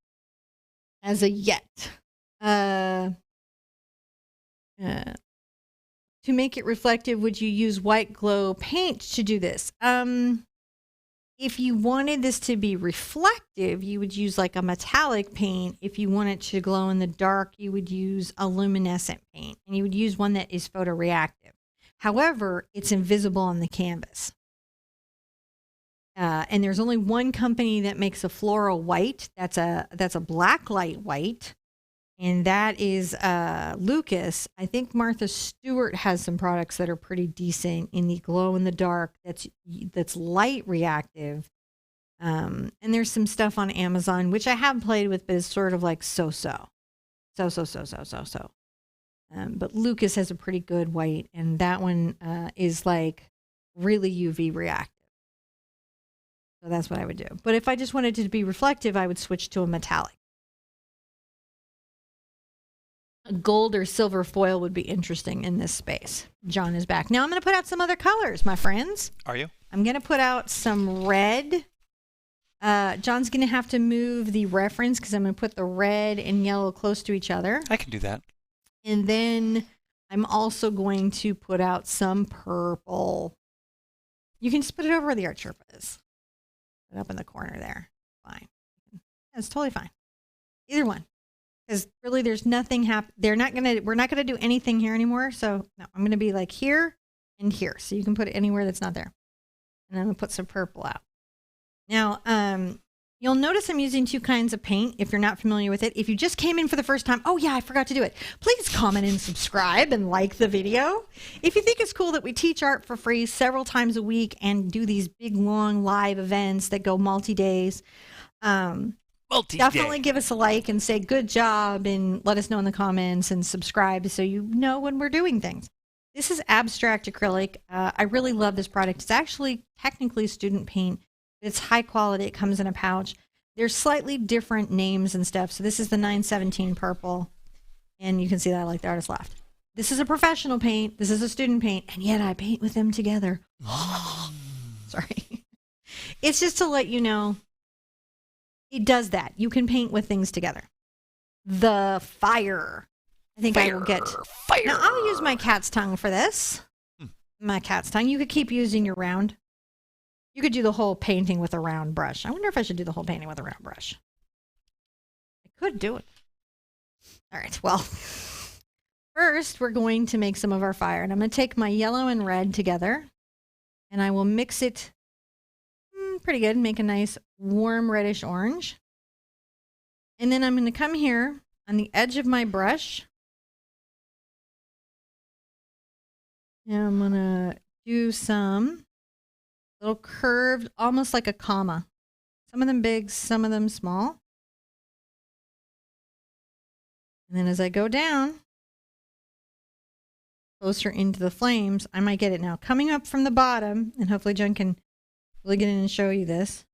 To make it reflective, would you use white glow paint to do this? If you wanted this to be reflective, you would use like a metallic paint. If you want it to glow in the dark, you would use a luminescent paint, and you would use one that is photoreactive. However, it's invisible on the canvas. And there's only one company that makes a floral white. That's a blacklight white. And that is Lucas. I think Martha Stewart has some products that are pretty decent in the glow in the dark. That's light reactive. And there's some stuff on Amazon, which I have played with, but it's sort of like so. But Lucas has a pretty good white, and that one is like really UV reactive. So that's what I would do. But if I just wanted it to be reflective, I would switch to a metallic. A gold or silver foil would be interesting in this space. John is back. Now I'm going to put out some other colors, my friends. Are you? I'm going to put out some red. John's going to have to move the reference because I'm going to put the red and yellow close to each other. I can do that. And then I'm also going to put out some purple. You can just put it over where the Art Sherpa is. Put it up in the corner there. Fine. It's totally fine. Either one. Because really there's nothing we're not gonna do anything here anymore. So no, I'm gonna be like here and here. So you can put it anywhere that's not there. And I'm gonna put some purple out. Now, you'll notice I'm using two kinds of paint if you're not familiar with it. If you just came in for the first time, oh yeah, I forgot to do it. Please comment and subscribe and like the video. If you think it's cool that we teach art for free several times a week and do these big, long live events that go multi-days, definitely give us a like and say good job and let us know in the comments and subscribe so you know when we're doing things. This is abstract acrylic. I really love this product. It's actually technically student paint. It's high quality. It comes in a pouch. There's slightly different names and stuff. So this is the 917 purple. And you can see that I like the artist left. This is a professional paint. This is a student paint. And yet I paint with them together. Sorry. It's just to let you know it does that. You can paint with things together. The fire. I think I will get. Fire. Now I'll use my cat's tongue for this. My cat's tongue. You could keep using your round. You could do the whole painting with a round brush. I wonder if I should do the whole painting with a round brush. I could do it. All right, well, first we're going to make some of our fire. And I'm going to take my yellow and red together. And I will mix it pretty good. Make a nice warm reddish orange. And then I'm going to come here on the edge of my brush. And I'm going to do some little curved, almost like a comma. Some of them big, some of them small. And then as I go down closer into the flames, I might get it now. Coming up from the bottom, and hopefully Jen can really get in and show you this.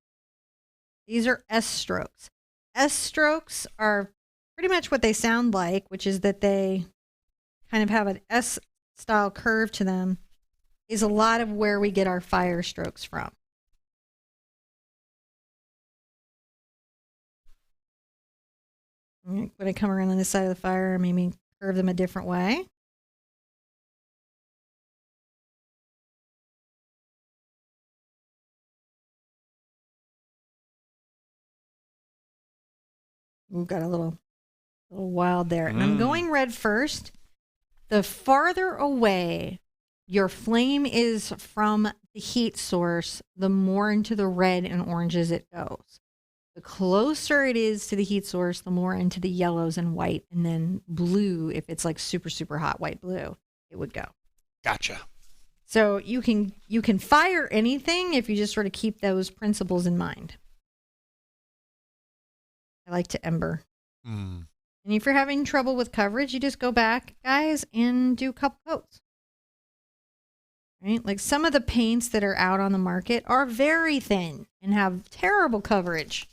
These are S strokes. S strokes are pretty much what they sound like, which is that they kind of have an S style curve to them. Is a lot of where we get our fire strokes from. When I come around on this side of the fire, maybe curve them a different way. We've got a little wild there. And I'm going red first. The farther away your flame is from the heat source, the more into the red and oranges it goes. The closer it is to the heat source, the more into the yellows and white, and then blue, if it's like super, super hot white blue, it would go. Gotcha. So you can fire anything if you just sort of keep those principles in mind. I like to ember. And if you're having trouble with coverage, you just go back, guys, and do a couple coats. Right? Like some of the paints that are out on the market are very thin and have terrible coverage.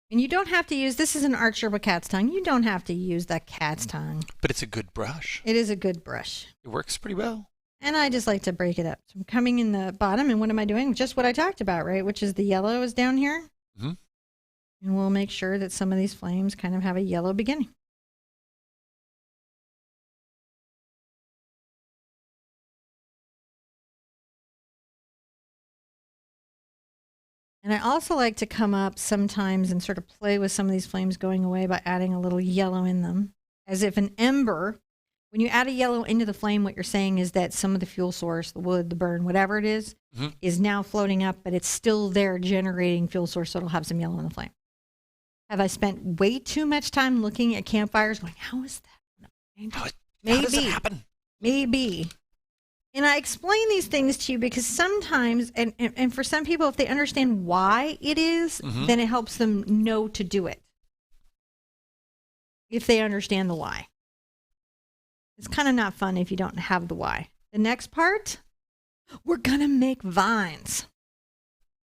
And you don't have to use, this is an Art Sherpa cat's tongue. You don't have to use that cat's tongue. But it's a good brush. It is a good brush. It works pretty well. And I just like to break it up. So I'm coming in the bottom, and what am I doing? Just what I talked about, right? Which is the yellow is down here. And we'll make sure that some of these flames kind of have a yellow beginning. And I also like to come up sometimes and sort of play with some of these flames going away by adding a little yellow in them. As if an ember, when you add a yellow into the flame, what you're saying is that some of the fuel source, the wood, the burn, whatever it is now floating up, but it's still there generating fuel source, so it'll have some yellow in the flame. Have I spent way too much time looking at campfires going, how is that? How does it happen? Maybe. And I explain these things to you because sometimes, and for some people, if they understand why it is, then it helps them know to do it. If they understand the why. It's kind of not fun if you don't have the why. The next part, we're going to make vines.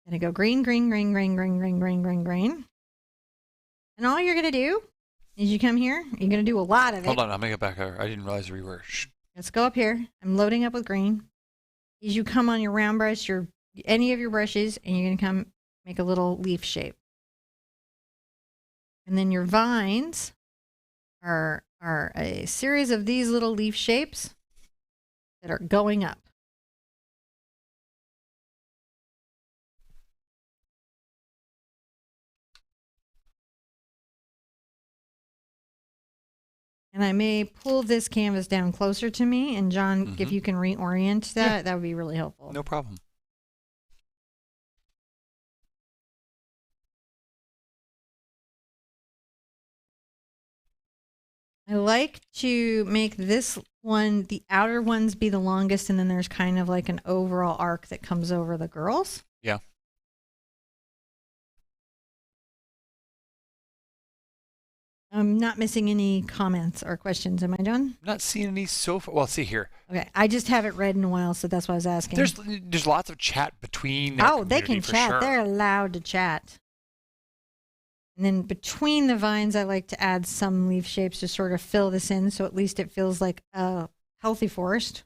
Gonna go green, green, green, green, green, green, green, green, green. And all you're going to do is you come here. You're going to do a lot of it. Hold on, I'm going to get back there. I didn't realize we were. Let's go up here. I'm loading up with green. As you come on your round brush, any of your brushes, and you're going to come make a little leaf shape. And then your vines are a series of these little leaf shapes that are going up. And I may pull this canvas down closer to me. And John, if you can reorient that, that would be really helpful. No problem. I like to make this one, the outer ones be the longest, and then there's kind of like an overall arc that comes over the girls. Yeah. I'm not missing any comments or questions. Am I done? I'm not seeing any so far. Well, see here. Okay. I just haven't read in a while, so that's why I was asking. There's lots of chat between their they can chat. Sure. They're allowed to chat. And then between the vines, I like to add some leaf shapes to sort of fill this in, so at least it feels like a healthy forest.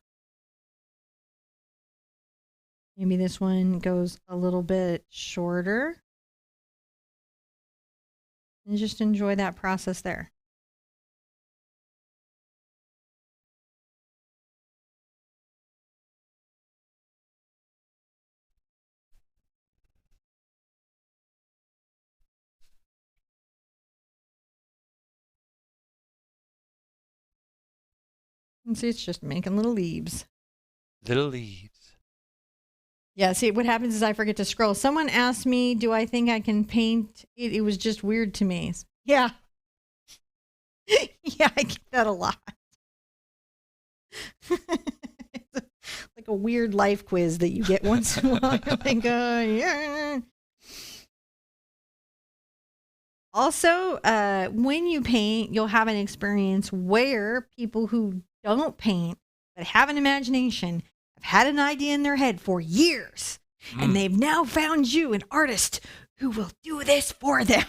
Maybe this one goes a little bit shorter. And just enjoy that process there. And see, it's just making little leaves. Little leaves. Yeah, see, what happens is I forget to scroll. Someone asked me, do I think I can paint? It was just weird to me. Yeah. Yeah, I get that a lot. It's like a weird life quiz that you get once in a while. You're like, yeah. Also, when you paint, you'll have an experience where people who don't paint but have an imagination have had an idea in their head for years, and they've now found you, an artist, who will do this for them.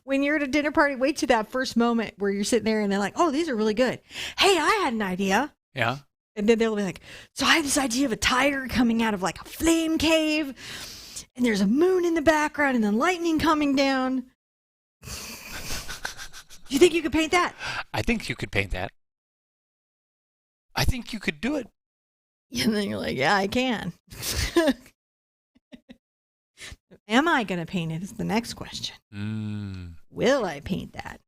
When you're at a dinner party, wait to that first moment where you're sitting there and they're like, oh, these are really good. Hey, I had an idea. Yeah. And then they'll be like, so I have this idea of a tiger coming out of like a flame cave, and there's a moon in the background and then lightning coming down. Do you think you could paint that? I think you could paint that. I think you could do it. And then you're like, yeah, I can. Am I going to paint it is the next question. Will I paint that?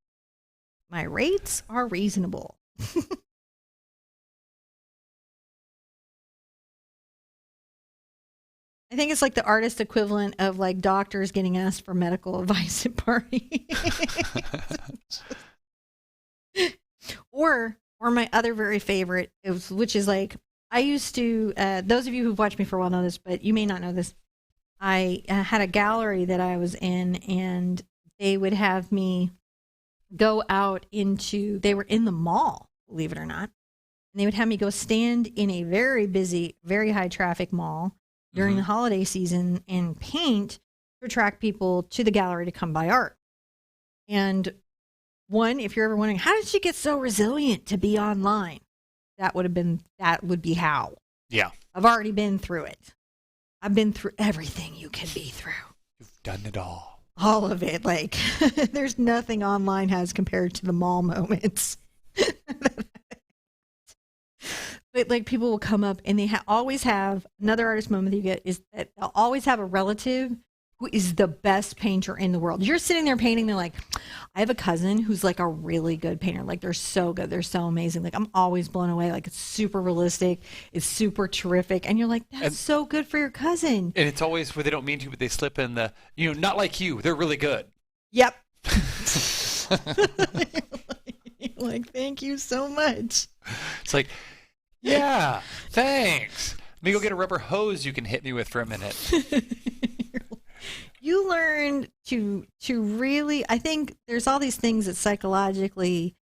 My rates are reasonable. I think it's like the artist equivalent of like doctors getting asked for medical advice at parties. or my other very favorite, which is like, I used to, those of you who've watched me for a while know this, but you may not know this. I had a gallery that I was in, and they would have me go out into, they were in the mall, believe it or not. And they would have me go stand in a very busy, very high traffic mall during the holiday season and paint to attract people to the gallery to come buy art. And one, if you're ever wondering, how did she get so resilient to be online? That would be how. Yeah. I've already been through it. I've been through everything you can be through. You've done it all. All of it. Like, there's nothing online has compared to the mall moments. But like, people will come up and they always have another artist moment that you get is that they'll always have a relative who is the best painter in the world. You're sitting there painting, they're like, I have a cousin who's like a really good painter. Like, they're so good. They're so amazing. Like, I'm always blown away. Like, it's super realistic. It's super terrific. And you're like, that's so good for your cousin. And it's always where they don't mean to, but they slip in the, not like you. They're really good. Yep. Like, thank you so much. It's like, yeah, thanks. Let me go get a rubber hose you can hit me with for a minute. You learn to really, I think there's all these things that psychologically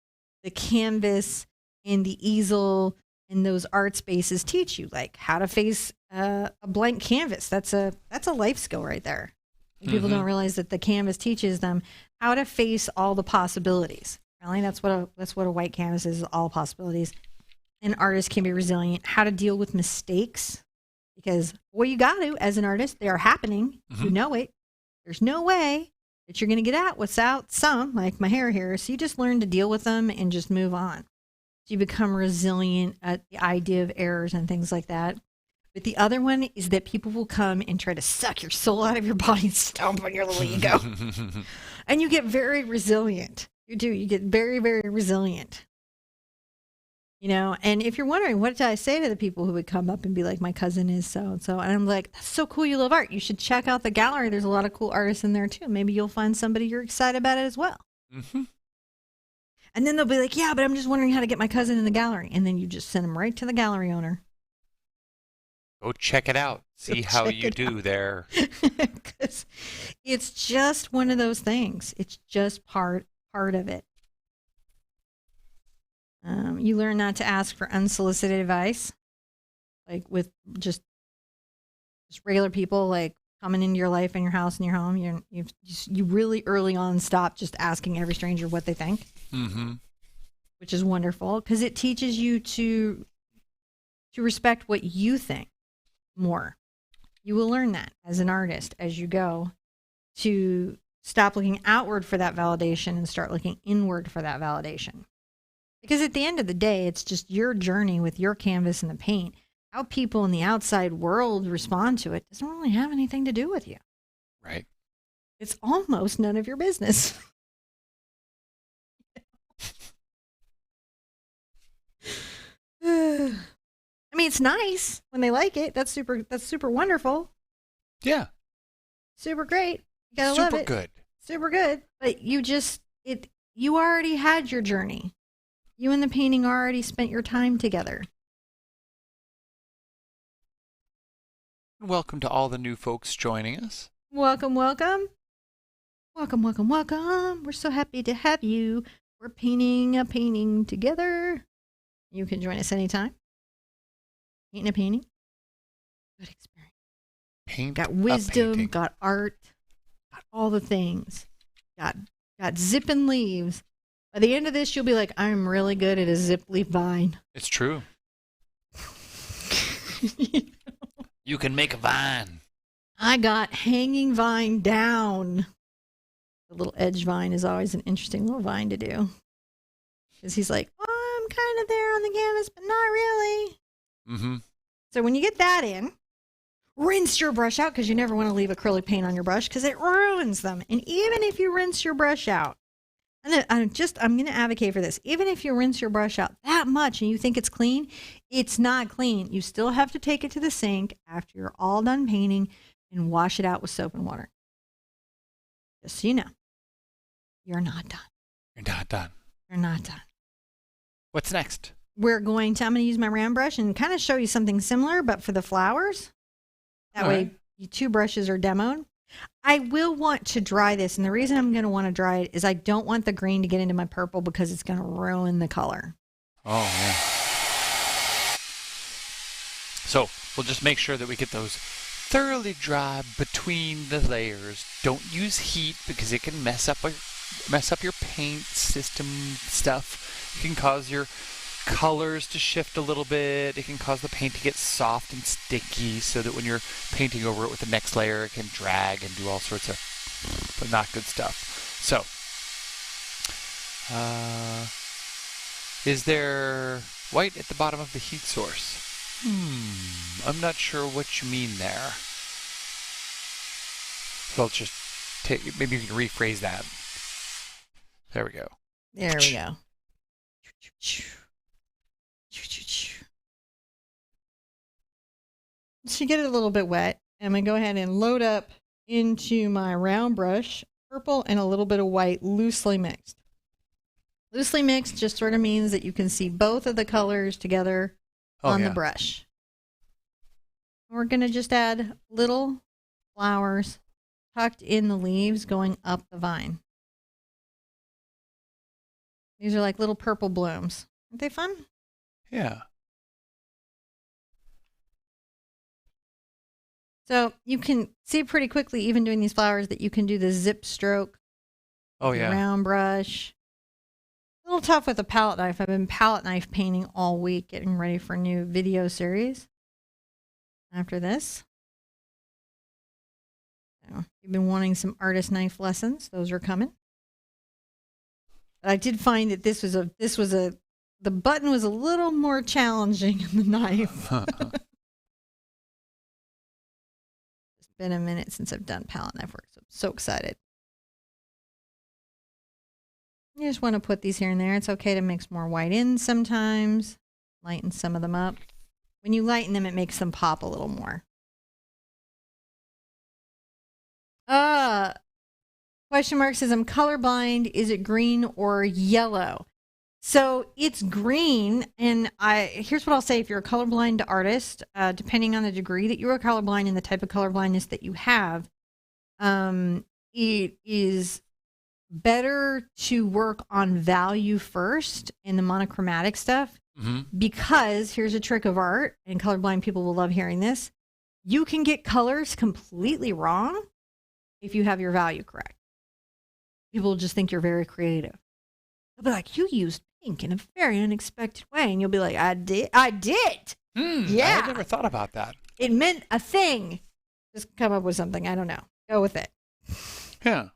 the canvas and the easel and those art spaces teach you, like how to face a blank canvas. That's a life skill right there. People don't realize that the canvas teaches them how to face all the possibilities. Really, that's what a white canvas is, all possibilities. An artist can be resilient, how to deal with mistakes, because you got to, as an artist, they are happening. You know it. There's no way that you're going to get out without some, like my hair here. So you just learn to deal with them and just move on. So you become resilient at the idea of errors and things like that. But the other one is that people will come and try to suck your soul out of your body and stomp on your little ego. And you get very resilient. You do. You get very, very resilient. You know, and if you're wondering, what did I say to the people who would come up and be like, my cousin is so and so? And I'm like, that's so cool. You love art. You should check out the gallery. There's a lot of cool artists in there too. Maybe you'll find somebody you're excited about it as well. Mm-hmm. And then they'll be like, yeah, but I'm just wondering how to get my cousin in the gallery. And then you just send them right to the gallery owner. Go check it out. See how you do there. Because it's just one of those things. It's just part of it. You learn not to ask for unsolicited advice, like with just regular people, like coming into your life and your house and your home. You really early on stop just asking every stranger what they think, which is wonderful because it teaches you to respect what you think more. You will learn that as an artist as you go, to stop looking outward for that validation and start looking inward for that validation. Because at the end of the day, it's just your journey with your canvas and the paint. How people in the outside world respond to it doesn't really have anything to do with you. Right. It's almost none of your business. I mean, it's nice when they like it. That's super wonderful. Yeah. Super great. You gotta love it. Super good. Super good. But you already had your journey. You and the painting already spent your time together. Welcome to all the new folks joining us. Welcome, welcome. Welcome, welcome, welcome. We're so happy to have you. We're painting a painting together. You can join us anytime. Painting a painting. Good experience. Got wisdom, got art, got all the things. Got zipping leaves. By the end of this, you'll be like, I'm really good at a zip leaf vine. It's true. You can make a vine. I got hanging vine down. The little edge vine is always an interesting little vine to do. Because he's like, oh, I'm kind of there on the canvas, but not really. Mm-hmm. So when you get that in, rinse your brush out, because you never want to leave acrylic paint on your brush because it ruins them. And even if you rinse your brush out, and I'm going to advocate for this. Even if you rinse your brush out that much and you think it's clean, it's not clean. You still have to take it to the sink after you're all done painting and wash it out with soap and water. Just so you know, you're not done. You're not done. You're not done. What's next? I'm going to use my round brush and kind of show you something similar, but for the flowers. That way, your two brushes are demoed. I will want to dry this, and the reason I'm going to want to dry it is I don't want the green to get into my purple because it's going to ruin the color. Oh, yeah. So we'll just make sure that we get those thoroughly dry between the layers. Don't use heat because it can mess up your paint system stuff. It can cause your colors to shift a little bit. It can cause the paint to get soft and sticky so that when you're painting over it with the next layer, it can drag and do all sorts of not good stuff. So, is there white at the bottom of the heat source? I'm not sure what you mean there. So let's just maybe you can rephrase that. There we go. There we go. So you get it a little bit wet. I'm going to go ahead and load up into my round brush, purple and a little bit of white, loosely mixed. Loosely mixed just sort of means that you can see both of the colors together on the brush. We're going to just add little flowers tucked in the leaves going up the vine. These are like little purple blooms. Aren't they fun? Yeah. So you can see pretty quickly, even doing these flowers, that you can do the zip stroke. Oh, yeah. Round brush. A little tough with a palette knife. I've been palette knife painting all week, getting ready for a new video series. After this. So, you've been wanting some artist knife lessons. Those are coming. But I did find that the button was a little more challenging in the knife. It's been a minute since I've done palette knife work, so I'm so excited. You just want to put these here and there. It's okay to mix more white in sometimes. Lighten some of them up. When you lighten them, it makes them pop a little more. Question mark says, I'm colorblind. Is it green or yellow? So it's green, and here's what I'll say. If you're a colorblind artist, depending on the degree that you are colorblind and the type of colorblindness that you have, it is better to work on value first in the monochromatic stuff, because here's a trick of art, and colorblind people will love hearing this. You can get colors completely wrong if you have your value correct. People will just think you're very creative. They'll be like, you used pink in a very unexpected way. And you'll be like, I did. Yeah. I had never thought about that. It meant a thing. Just come up with something. I don't know. Go with it. Yeah.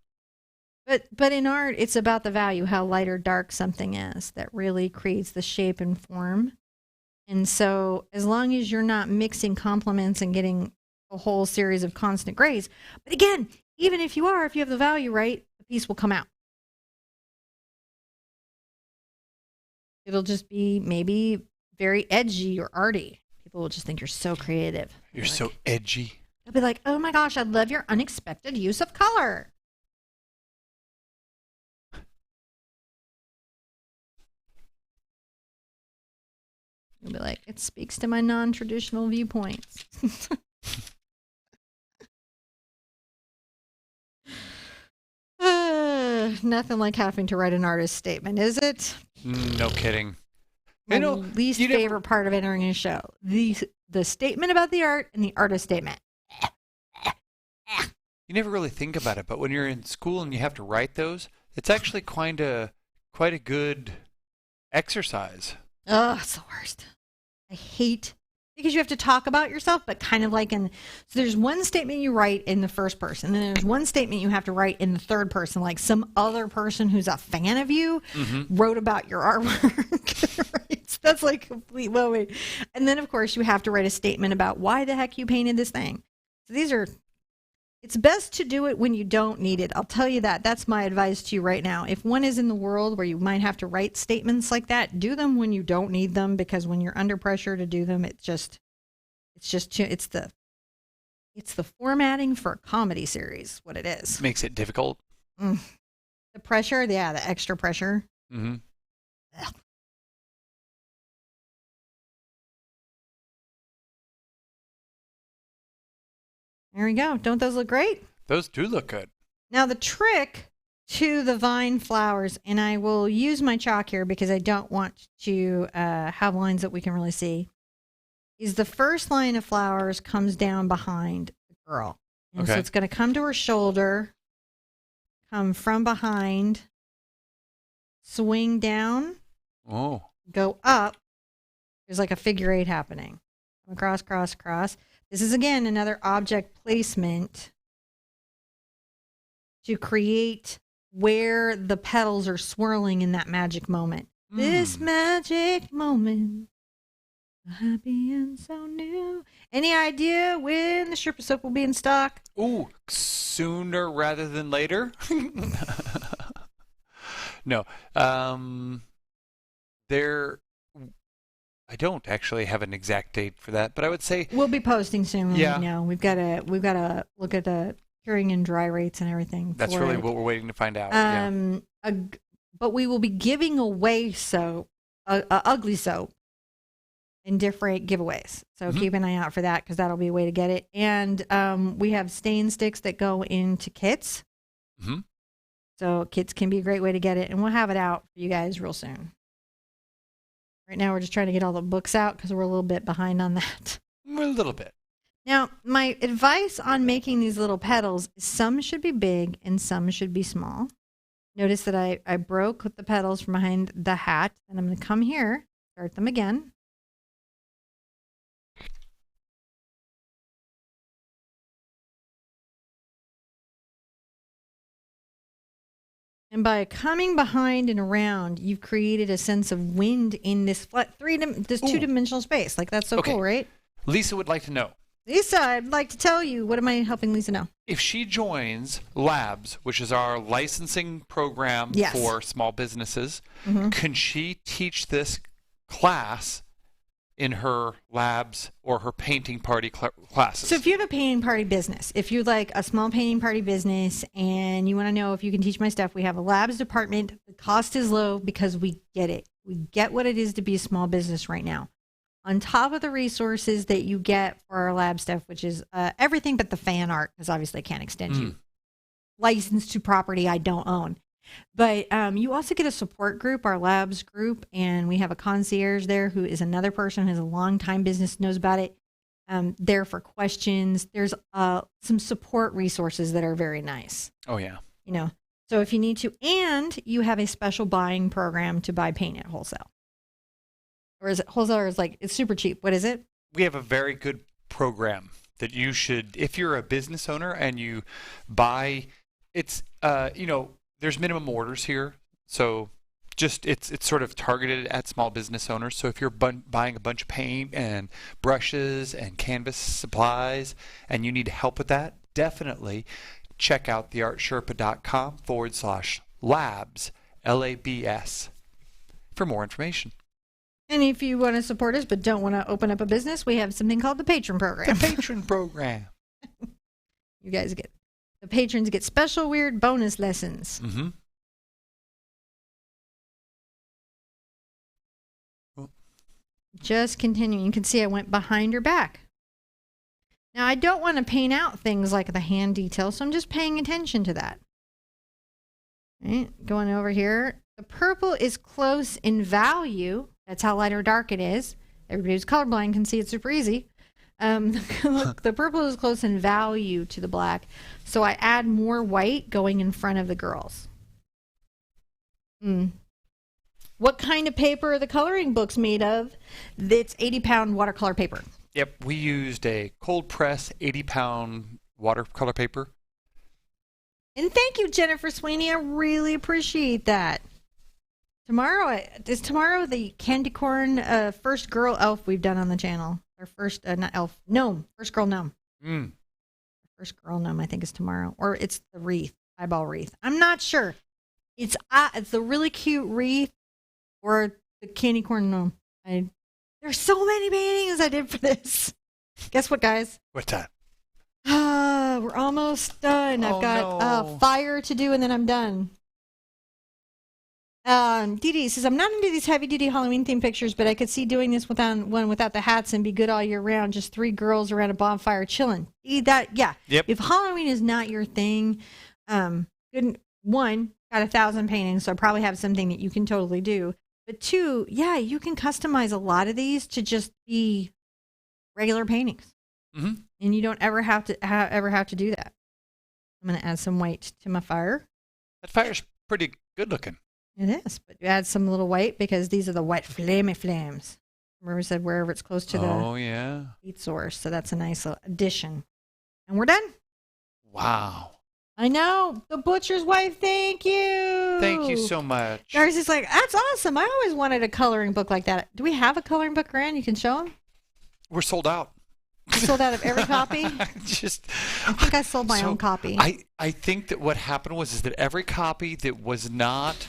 But in art, it's about the value, how light or dark something is that really creates the shape and form. And so as long as you're not mixing complements and getting a whole series of constant grays, but again, even if you have the value right, the piece will come out. It'll just be maybe very edgy or arty. People will just think you're so creative. You're like, so edgy. They'll be like, oh my gosh, I love your unexpected use of color. You'll be like, it speaks to my non-traditional viewpoints. Nothing like having to write an artist statement, is it? No kidding. My least favorite part of entering a show. The statement about the art and the artist statement. You never really think about it, but when you're in school and you have to write those, it's actually quite a good exercise. Oh, it's the worst. I hate, because you have to talk about yourself, but kind of like so there's one statement you write in the first person, and then there's one statement you have to write in the third person, like some other person who's a fan of you wrote about your artwork. Right? So that's like complete wait. And then, of course, you have to write a statement about why the heck you painted this thing. So it's best to do it when you don't need it. I'll tell you that. That's my advice to you right now. If one is in the world where you might have to write statements like that, do them when you don't need them, because when you're under pressure to do them, it's the formatting for a comedy series, what it is. Makes it difficult. The pressure, the extra pressure. Mm-hmm. Ugh. There we go. Don't those look great? Those do look good. Now the trick to the vine flowers, and I will use my chalk here because I don't want to have lines that we can really see, is the first line of flowers comes down behind the girl. And so it's going to come to her shoulder, come from behind, swing down, go up. There's like a figure eight happening. Across, cross, cross. This is, again, another object placement to create where the petals are swirling in that magic moment. This magic moment, happy and so new. Any idea when the Sherpa soap will be in stock? Ooh, sooner rather than later? No. I don't actually have an exact date for that, but I would say we'll be posting soon. Yeah, no, we've got to look at the curing and dry rates and everything. That's really what we're waiting to find out. But we will be giving away soap, ugly soap, in different giveaways. So keep an eye out for that, because that'll be a way to get it. And we have stain sticks that go into kits. So kits can be a great way to get it, and we'll have it out for you guys real soon. Right now, we're just trying to get all the books out because we're a little bit behind on that. A little bit. Now, my advice on making these little petals is some should be big and some should be small. Notice that I broke the petals from behind the hat, and I'm going to come here, start them again. And by coming behind and around, you've created a sense of wind in this flat two-dimensional space. Like, that's so cool, right? Lisa would like to know, Lisa, I'd like to tell you. What am I helping Lisa know? If she joins Labs, which is our licensing program Yes. for small businesses, Mm-hmm. can she teach this class in her labs or her painting party classes? So if you have a painting party business, if you're like a small painting party business and you want to know if you can teach my stuff, we have a labs department. The cost is low because we get it. We get what it is to be a small business right now. On top of the resources that you get for our lab stuff, which is everything but the fan art, because obviously I can't extend you. License to property I don't own. But you also get a support group, our labs group, and we have a concierge there who is another person who has a long time business, knows about it, there for questions. There's some support resources that are very nice. Oh, yeah. You know, so if you need to, and you have a special buying program to buy paint at wholesale. Or is it wholesale or is like, it's super cheap. What is it? We have a very good program that you should, if you're a business owner and you buy, it's, there's minimum orders here. So just it's sort of targeted at small business owners. So if you're buying a bunch of paint and brushes and canvas supplies and you need help with that, definitely check out theartsherpa.com/labs, LABS, for more information. And if you want to support us but don't want to open up a business, we have something called the Patron Program. The Patron Program. You guys get, the patrons get special weird bonus lessons. Mm-hmm. Just continuing. You can see I went behind her back. Now, I don't want to paint out things like the hand detail, so I'm just paying attention to that. Right, going over here. The purple is close in value. That's how light or dark it is. Everybody who's colorblind can see it's super easy. Look, the purple is close in value to the black, so I add more white going in front of the girls. What kind of paper are the coloring books made of? It's 80-pound watercolor paper. Yep, we used a cold press 80-pound watercolor paper. And thank you, Jennifer Sweeney. I really appreciate that. Is tomorrow the candy corn first girl elf we've done on the channel? Our first, not elf, gnome. First girl gnome. First girl gnome, I think, is tomorrow. Or it's the wreath, eyeball wreath. I'm not sure. It's the really cute wreath or the candy corn gnome. There's so many paintings I did for this. Guess what, guys? What's that? We're almost done. I've got fire to do, and then I'm done. Dee Dee says, I'm not into these heavy-duty Halloween-themed pictures, but I could see doing this without the hats and be good all year round. Just 3 girls around a bonfire chilling. Yeah. Yep. If Halloween is not your thing, got 1,000 paintings, so I probably have something that you can totally do. But 2, yeah, you can customize a lot of these to just be regular paintings. Mm-hmm. And you don't ever have to do that. I'm going to add some white to my fire. That fire's pretty good looking. It is, but you add some little white because these are the white flamey flames. Remember we said wherever it's close to the heat source. So that's a nice little addition. And we're done. Wow. I know. The butcher's wife, thank you. Thank you so much. Darcy's like, that's awesome. I always wanted a coloring book like that. Do we have a coloring book around? You can show them? We're sold out. You sold out of every copy? I think I sold my own copy. I think that what happened was that every copy that was not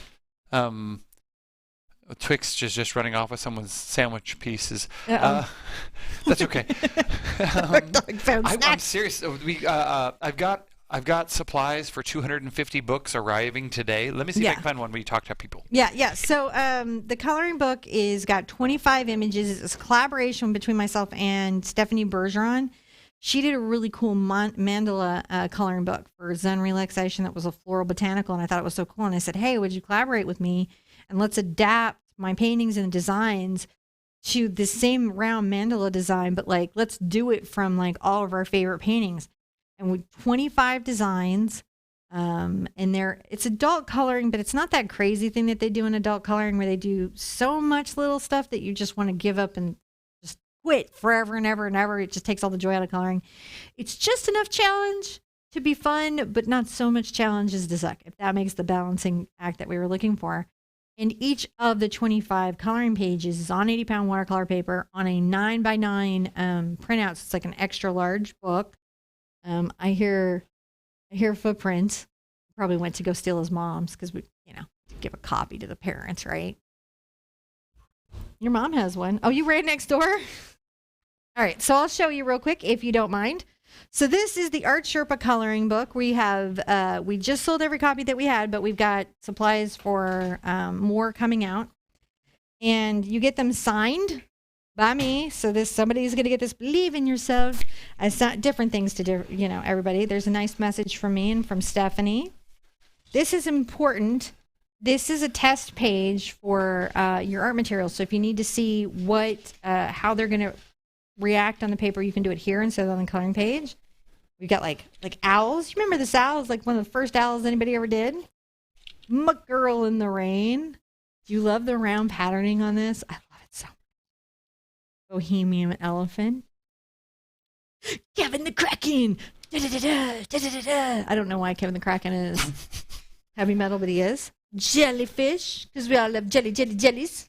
Twix just running off with someone's sandwich pieces. That's okay. I'm serious. I've got supplies for 250 books arriving today. Let me see if I can find one where you talk to people. Yeah. So the coloring book got 25 images. It's a collaboration between myself and Stephanie Bergeron. She did a really cool mandala coloring book for Zen Relaxation that was a floral botanical, and I thought it was so cool. And I said, hey, would you collaborate with me? And let's adapt my paintings and designs to the same round mandala design, but let's do it from all of our favorite paintings. And with 25 designs, and it's adult coloring, but it's not that crazy thing that they do in adult coloring where they do so much little stuff that you just want to give up and just quit forever and ever and ever. It just takes all the joy out of coloring. It's just enough challenge to be fun, but not so much challenge as to suck, if that makes the balancing act that we were looking for. And each of the 25 coloring pages is on 80-pound watercolor paper on a 9x9 printout. So it's like an extra large book. I hear footprints. Probably went to go steal his mom's because we, give a copy to the parents, right? Your mom has one. Oh, you ran next door? All right, so I'll show you real quick if you don't mind. So this is the Art Sherpa coloring book. We have, we just sold every copy that we had, but we've got supplies for more coming out. And you get them signed by me. So somebody's going to get this. Believe in yourself. It's not different things to do, everybody. There's a nice message from me and from Stephanie. This is important. This is a test page for your art materials. So if you need to see how they're going to react on the paper, you can do it here instead of on the coloring page. We got like owls. You remember this owl? It's like one of the first owls anybody ever did. Girl in the rain. Do you love the round patterning on this? I love it so much. Bohemian elephant. Kevin the Kraken. I don't know why Kevin the Kraken is heavy metal, but he is. Jellyfish, because we all love jellies.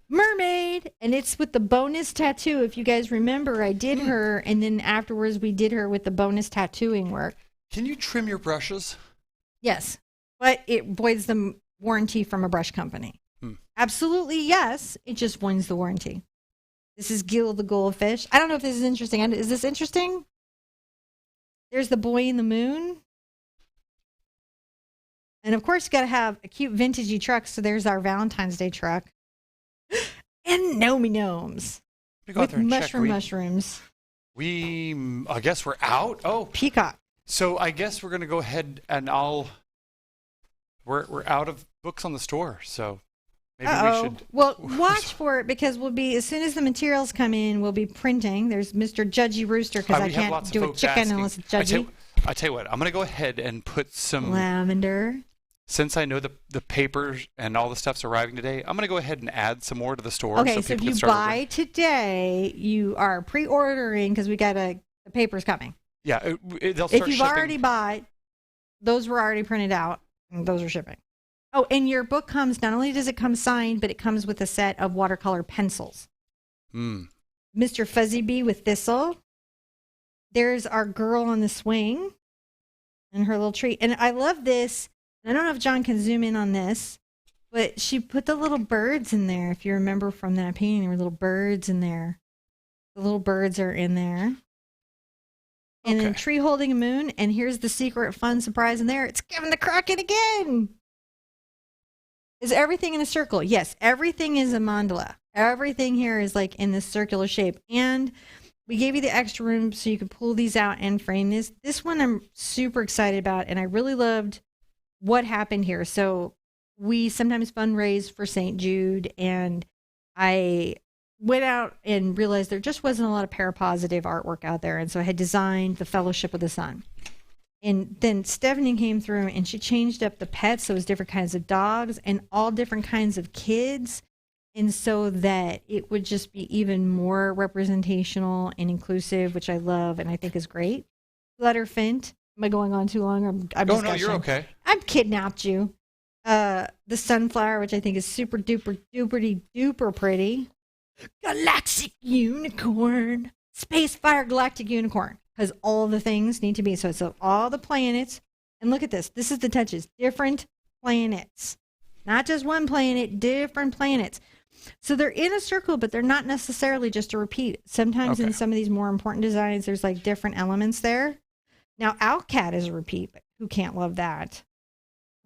Mermaid, and it's with the bonus tattoo. If you guys remember, I did her, and then afterwards we did her with the bonus tattooing work. Can you trim your brushes? Yes, but it voids the warranty from a brush company. Absolutely, yes. It just voids the warranty. This is Gil the goldfish. I don't know if this is interesting. Is this interesting? There's the boy in the moon. And of course, you got to have a cute vintagey truck. So there's our Valentine's Day truck. And Gnomey Gnomes. With mushrooms. I guess we're out. Oh, peacock. So I guess we're going to go ahead and we're out of books on the store. So maybe we should. Well, watch for it because as soon as the materials come in, we'll be printing. There's Mr. Judgy Rooster because I can't do a chicken unless it's judgy. I tell you what, I'm going to go ahead and put some lavender. Since I know the papers and all the stuff's arriving today, I'm going to go ahead and add some more to the store. Okay, so if you buy today, you are pre-ordering because we got the papers coming. Yeah, they'll start if you've already bought, those were already printed out, and those are shipping. Oh, and your book comes, not only does it come signed, but it comes with a set of watercolor pencils. Mr. Fuzzy Bee with Thistle. There's our girl on the swing and her little tree. And I love this. I don't know if John can zoom in on this, but she put the little birds in there. If you remember from that painting, there were little birds in there. The little birds are in there. And then tree holding a moon. And here's the secret fun surprise in there. It's Kevin the Kraken again. Is everything in a circle? Yes, everything is a mandala. Everything here is like in this circular shape. And we gave you the extra room so you could pull these out and frame this. This one I'm super excited about. And I really loved what happened here. So we sometimes fundraise for St. Jude, and I went out and realized there just wasn't a lot of parapositive artwork out there. And so I had designed the Fellowship of the Sun. And then Stephanie came through and she changed up the pets. So it was different kinds of dogs and all different kinds of kids. And so that it would just be even more representational and inclusive, which I love and I think is great. Letterfint. Am I going on too long? No, you're okay. I've kidnapped you. The sunflower, which I think is super duper duper pretty. Galactic unicorn. Space fire galactic unicorn. Because all the things need to be. So it's all the planets. And look at this. This is the touches. Different planets. Not just one planet, different planets. So they're in a circle, but they're not necessarily just a repeat. Sometimes in some of these more important designs, there's like different elements there. Now, Owlcat is a repeat, but who can't love that?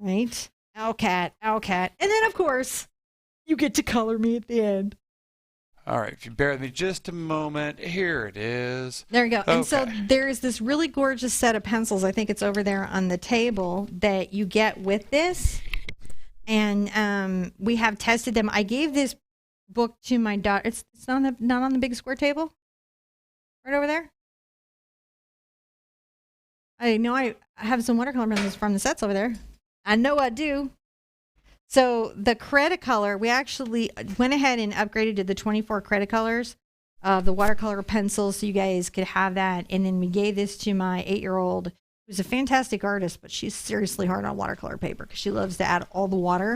Right? Owlcat. And then, of course, you get to color me at the end. All right. If you bear with me just a moment. Here it is. There you go. Okay. And so there is this really gorgeous set of pencils. I think it's over there on the table that you get with this. And we have tested them. I gave this book to my daughter. It's not on the big square table? Right over there? I know I have some watercolor pencils from the sets over there. I know I do. So the Cretacolor, we actually went ahead and upgraded to the 24 Cretacolors of the watercolor pencils so you guys could have that. And then we gave this to my 8-year-old who's a fantastic artist, but she's seriously hard on watercolor paper because she loves to add all the water.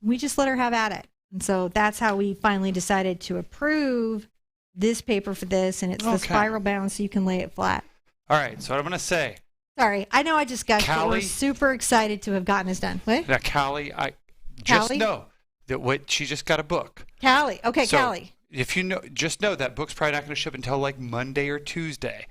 And we just let her have at it. And so that's how we finally decided to approve this paper for this. And it's the spiral bound so you can lay it flat. All right. So what I'm going to say. Sorry. I know I just got Callie, we're super excited to have gotten this done. What? Now, Callie, I just know that she just got a book. Callie. Okay, so, Callie. If you know, just know that book's probably not going to ship until like Monday or Tuesday.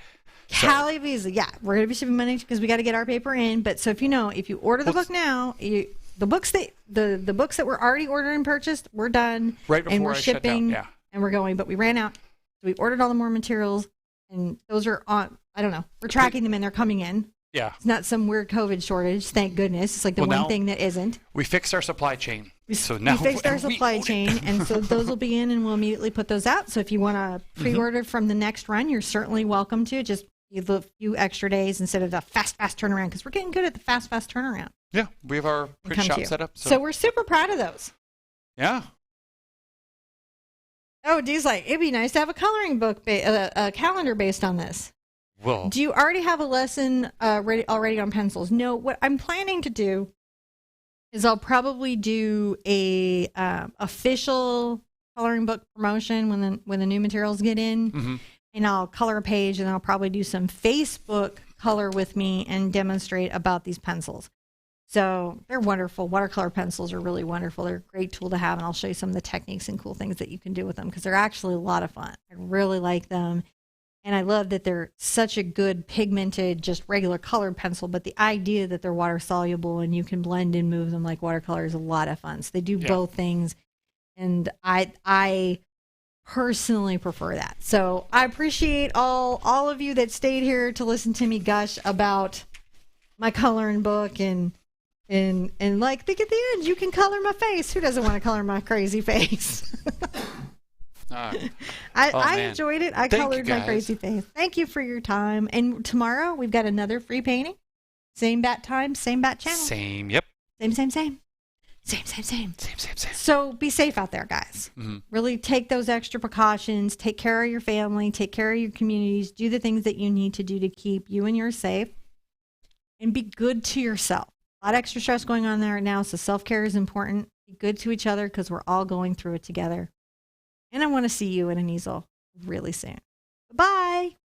Callie Beasley, yeah, we're going to be shipping Monday because we got to get our paper in. But so if you order the book now, the books that were already ordered and purchased, we're done. Right before and we're shipping, shut down. Yeah. And we're going, but we ran out. So we ordered all the more materials, and those are on. I don't know. We're tracking them, and they're coming in. Yeah. It's not some weird COVID shortage. Thank goodness. It's like the one thing that isn't. We fixed our supply chain. We fixed our supply chain, and so those will be in, and we'll immediately put those out. So if you want to pre-order from the next run, you're certainly welcome to. Just give a few extra days instead of the fast turnaround, because we're getting good at the fast turnaround. Yeah, we have our print shop set up. So we're super proud of those. Yeah. Oh, Dee's like, it'd be nice to have a coloring book, a calendar based on this. Well, do you already have a lesson already on pencils? No, what I'm planning to do is I'll probably do a official coloring book promotion when the new materials get in, and I'll color a page, and I'll probably do some Facebook color with me and demonstrate about these pencils. So they're wonderful. Watercolor pencils are really wonderful. They're a great tool to have, and I'll show you some of the techniques and cool things that you can do with them because they're actually a lot of fun. I really like them. And I love that they're such a good pigmented, just regular colored pencil, but the idea that they're water soluble and you can blend and move them like watercolor is a lot of fun. So they do both things. And I personally prefer that. So I appreciate all of you that stayed here to listen to me gush about my coloring book and like think at the end, you can color my face. Who doesn't want to color my crazy face? I enjoyed it. I colored my crazy face. Thank you for your time. And tomorrow we've got another free painting. Same bat time, same bat channel. Same, yep. Same. So be safe out there, guys. Really take those extra precautions. Take care of your family. Take care of your communities. Do the things that you need to do to keep you and yours safe. And be good to yourself. A lot of extra stress going on there right now, so self-care is important. Be good to each other because we're all going through it together. And I want to see you in an easel really soon. Bye.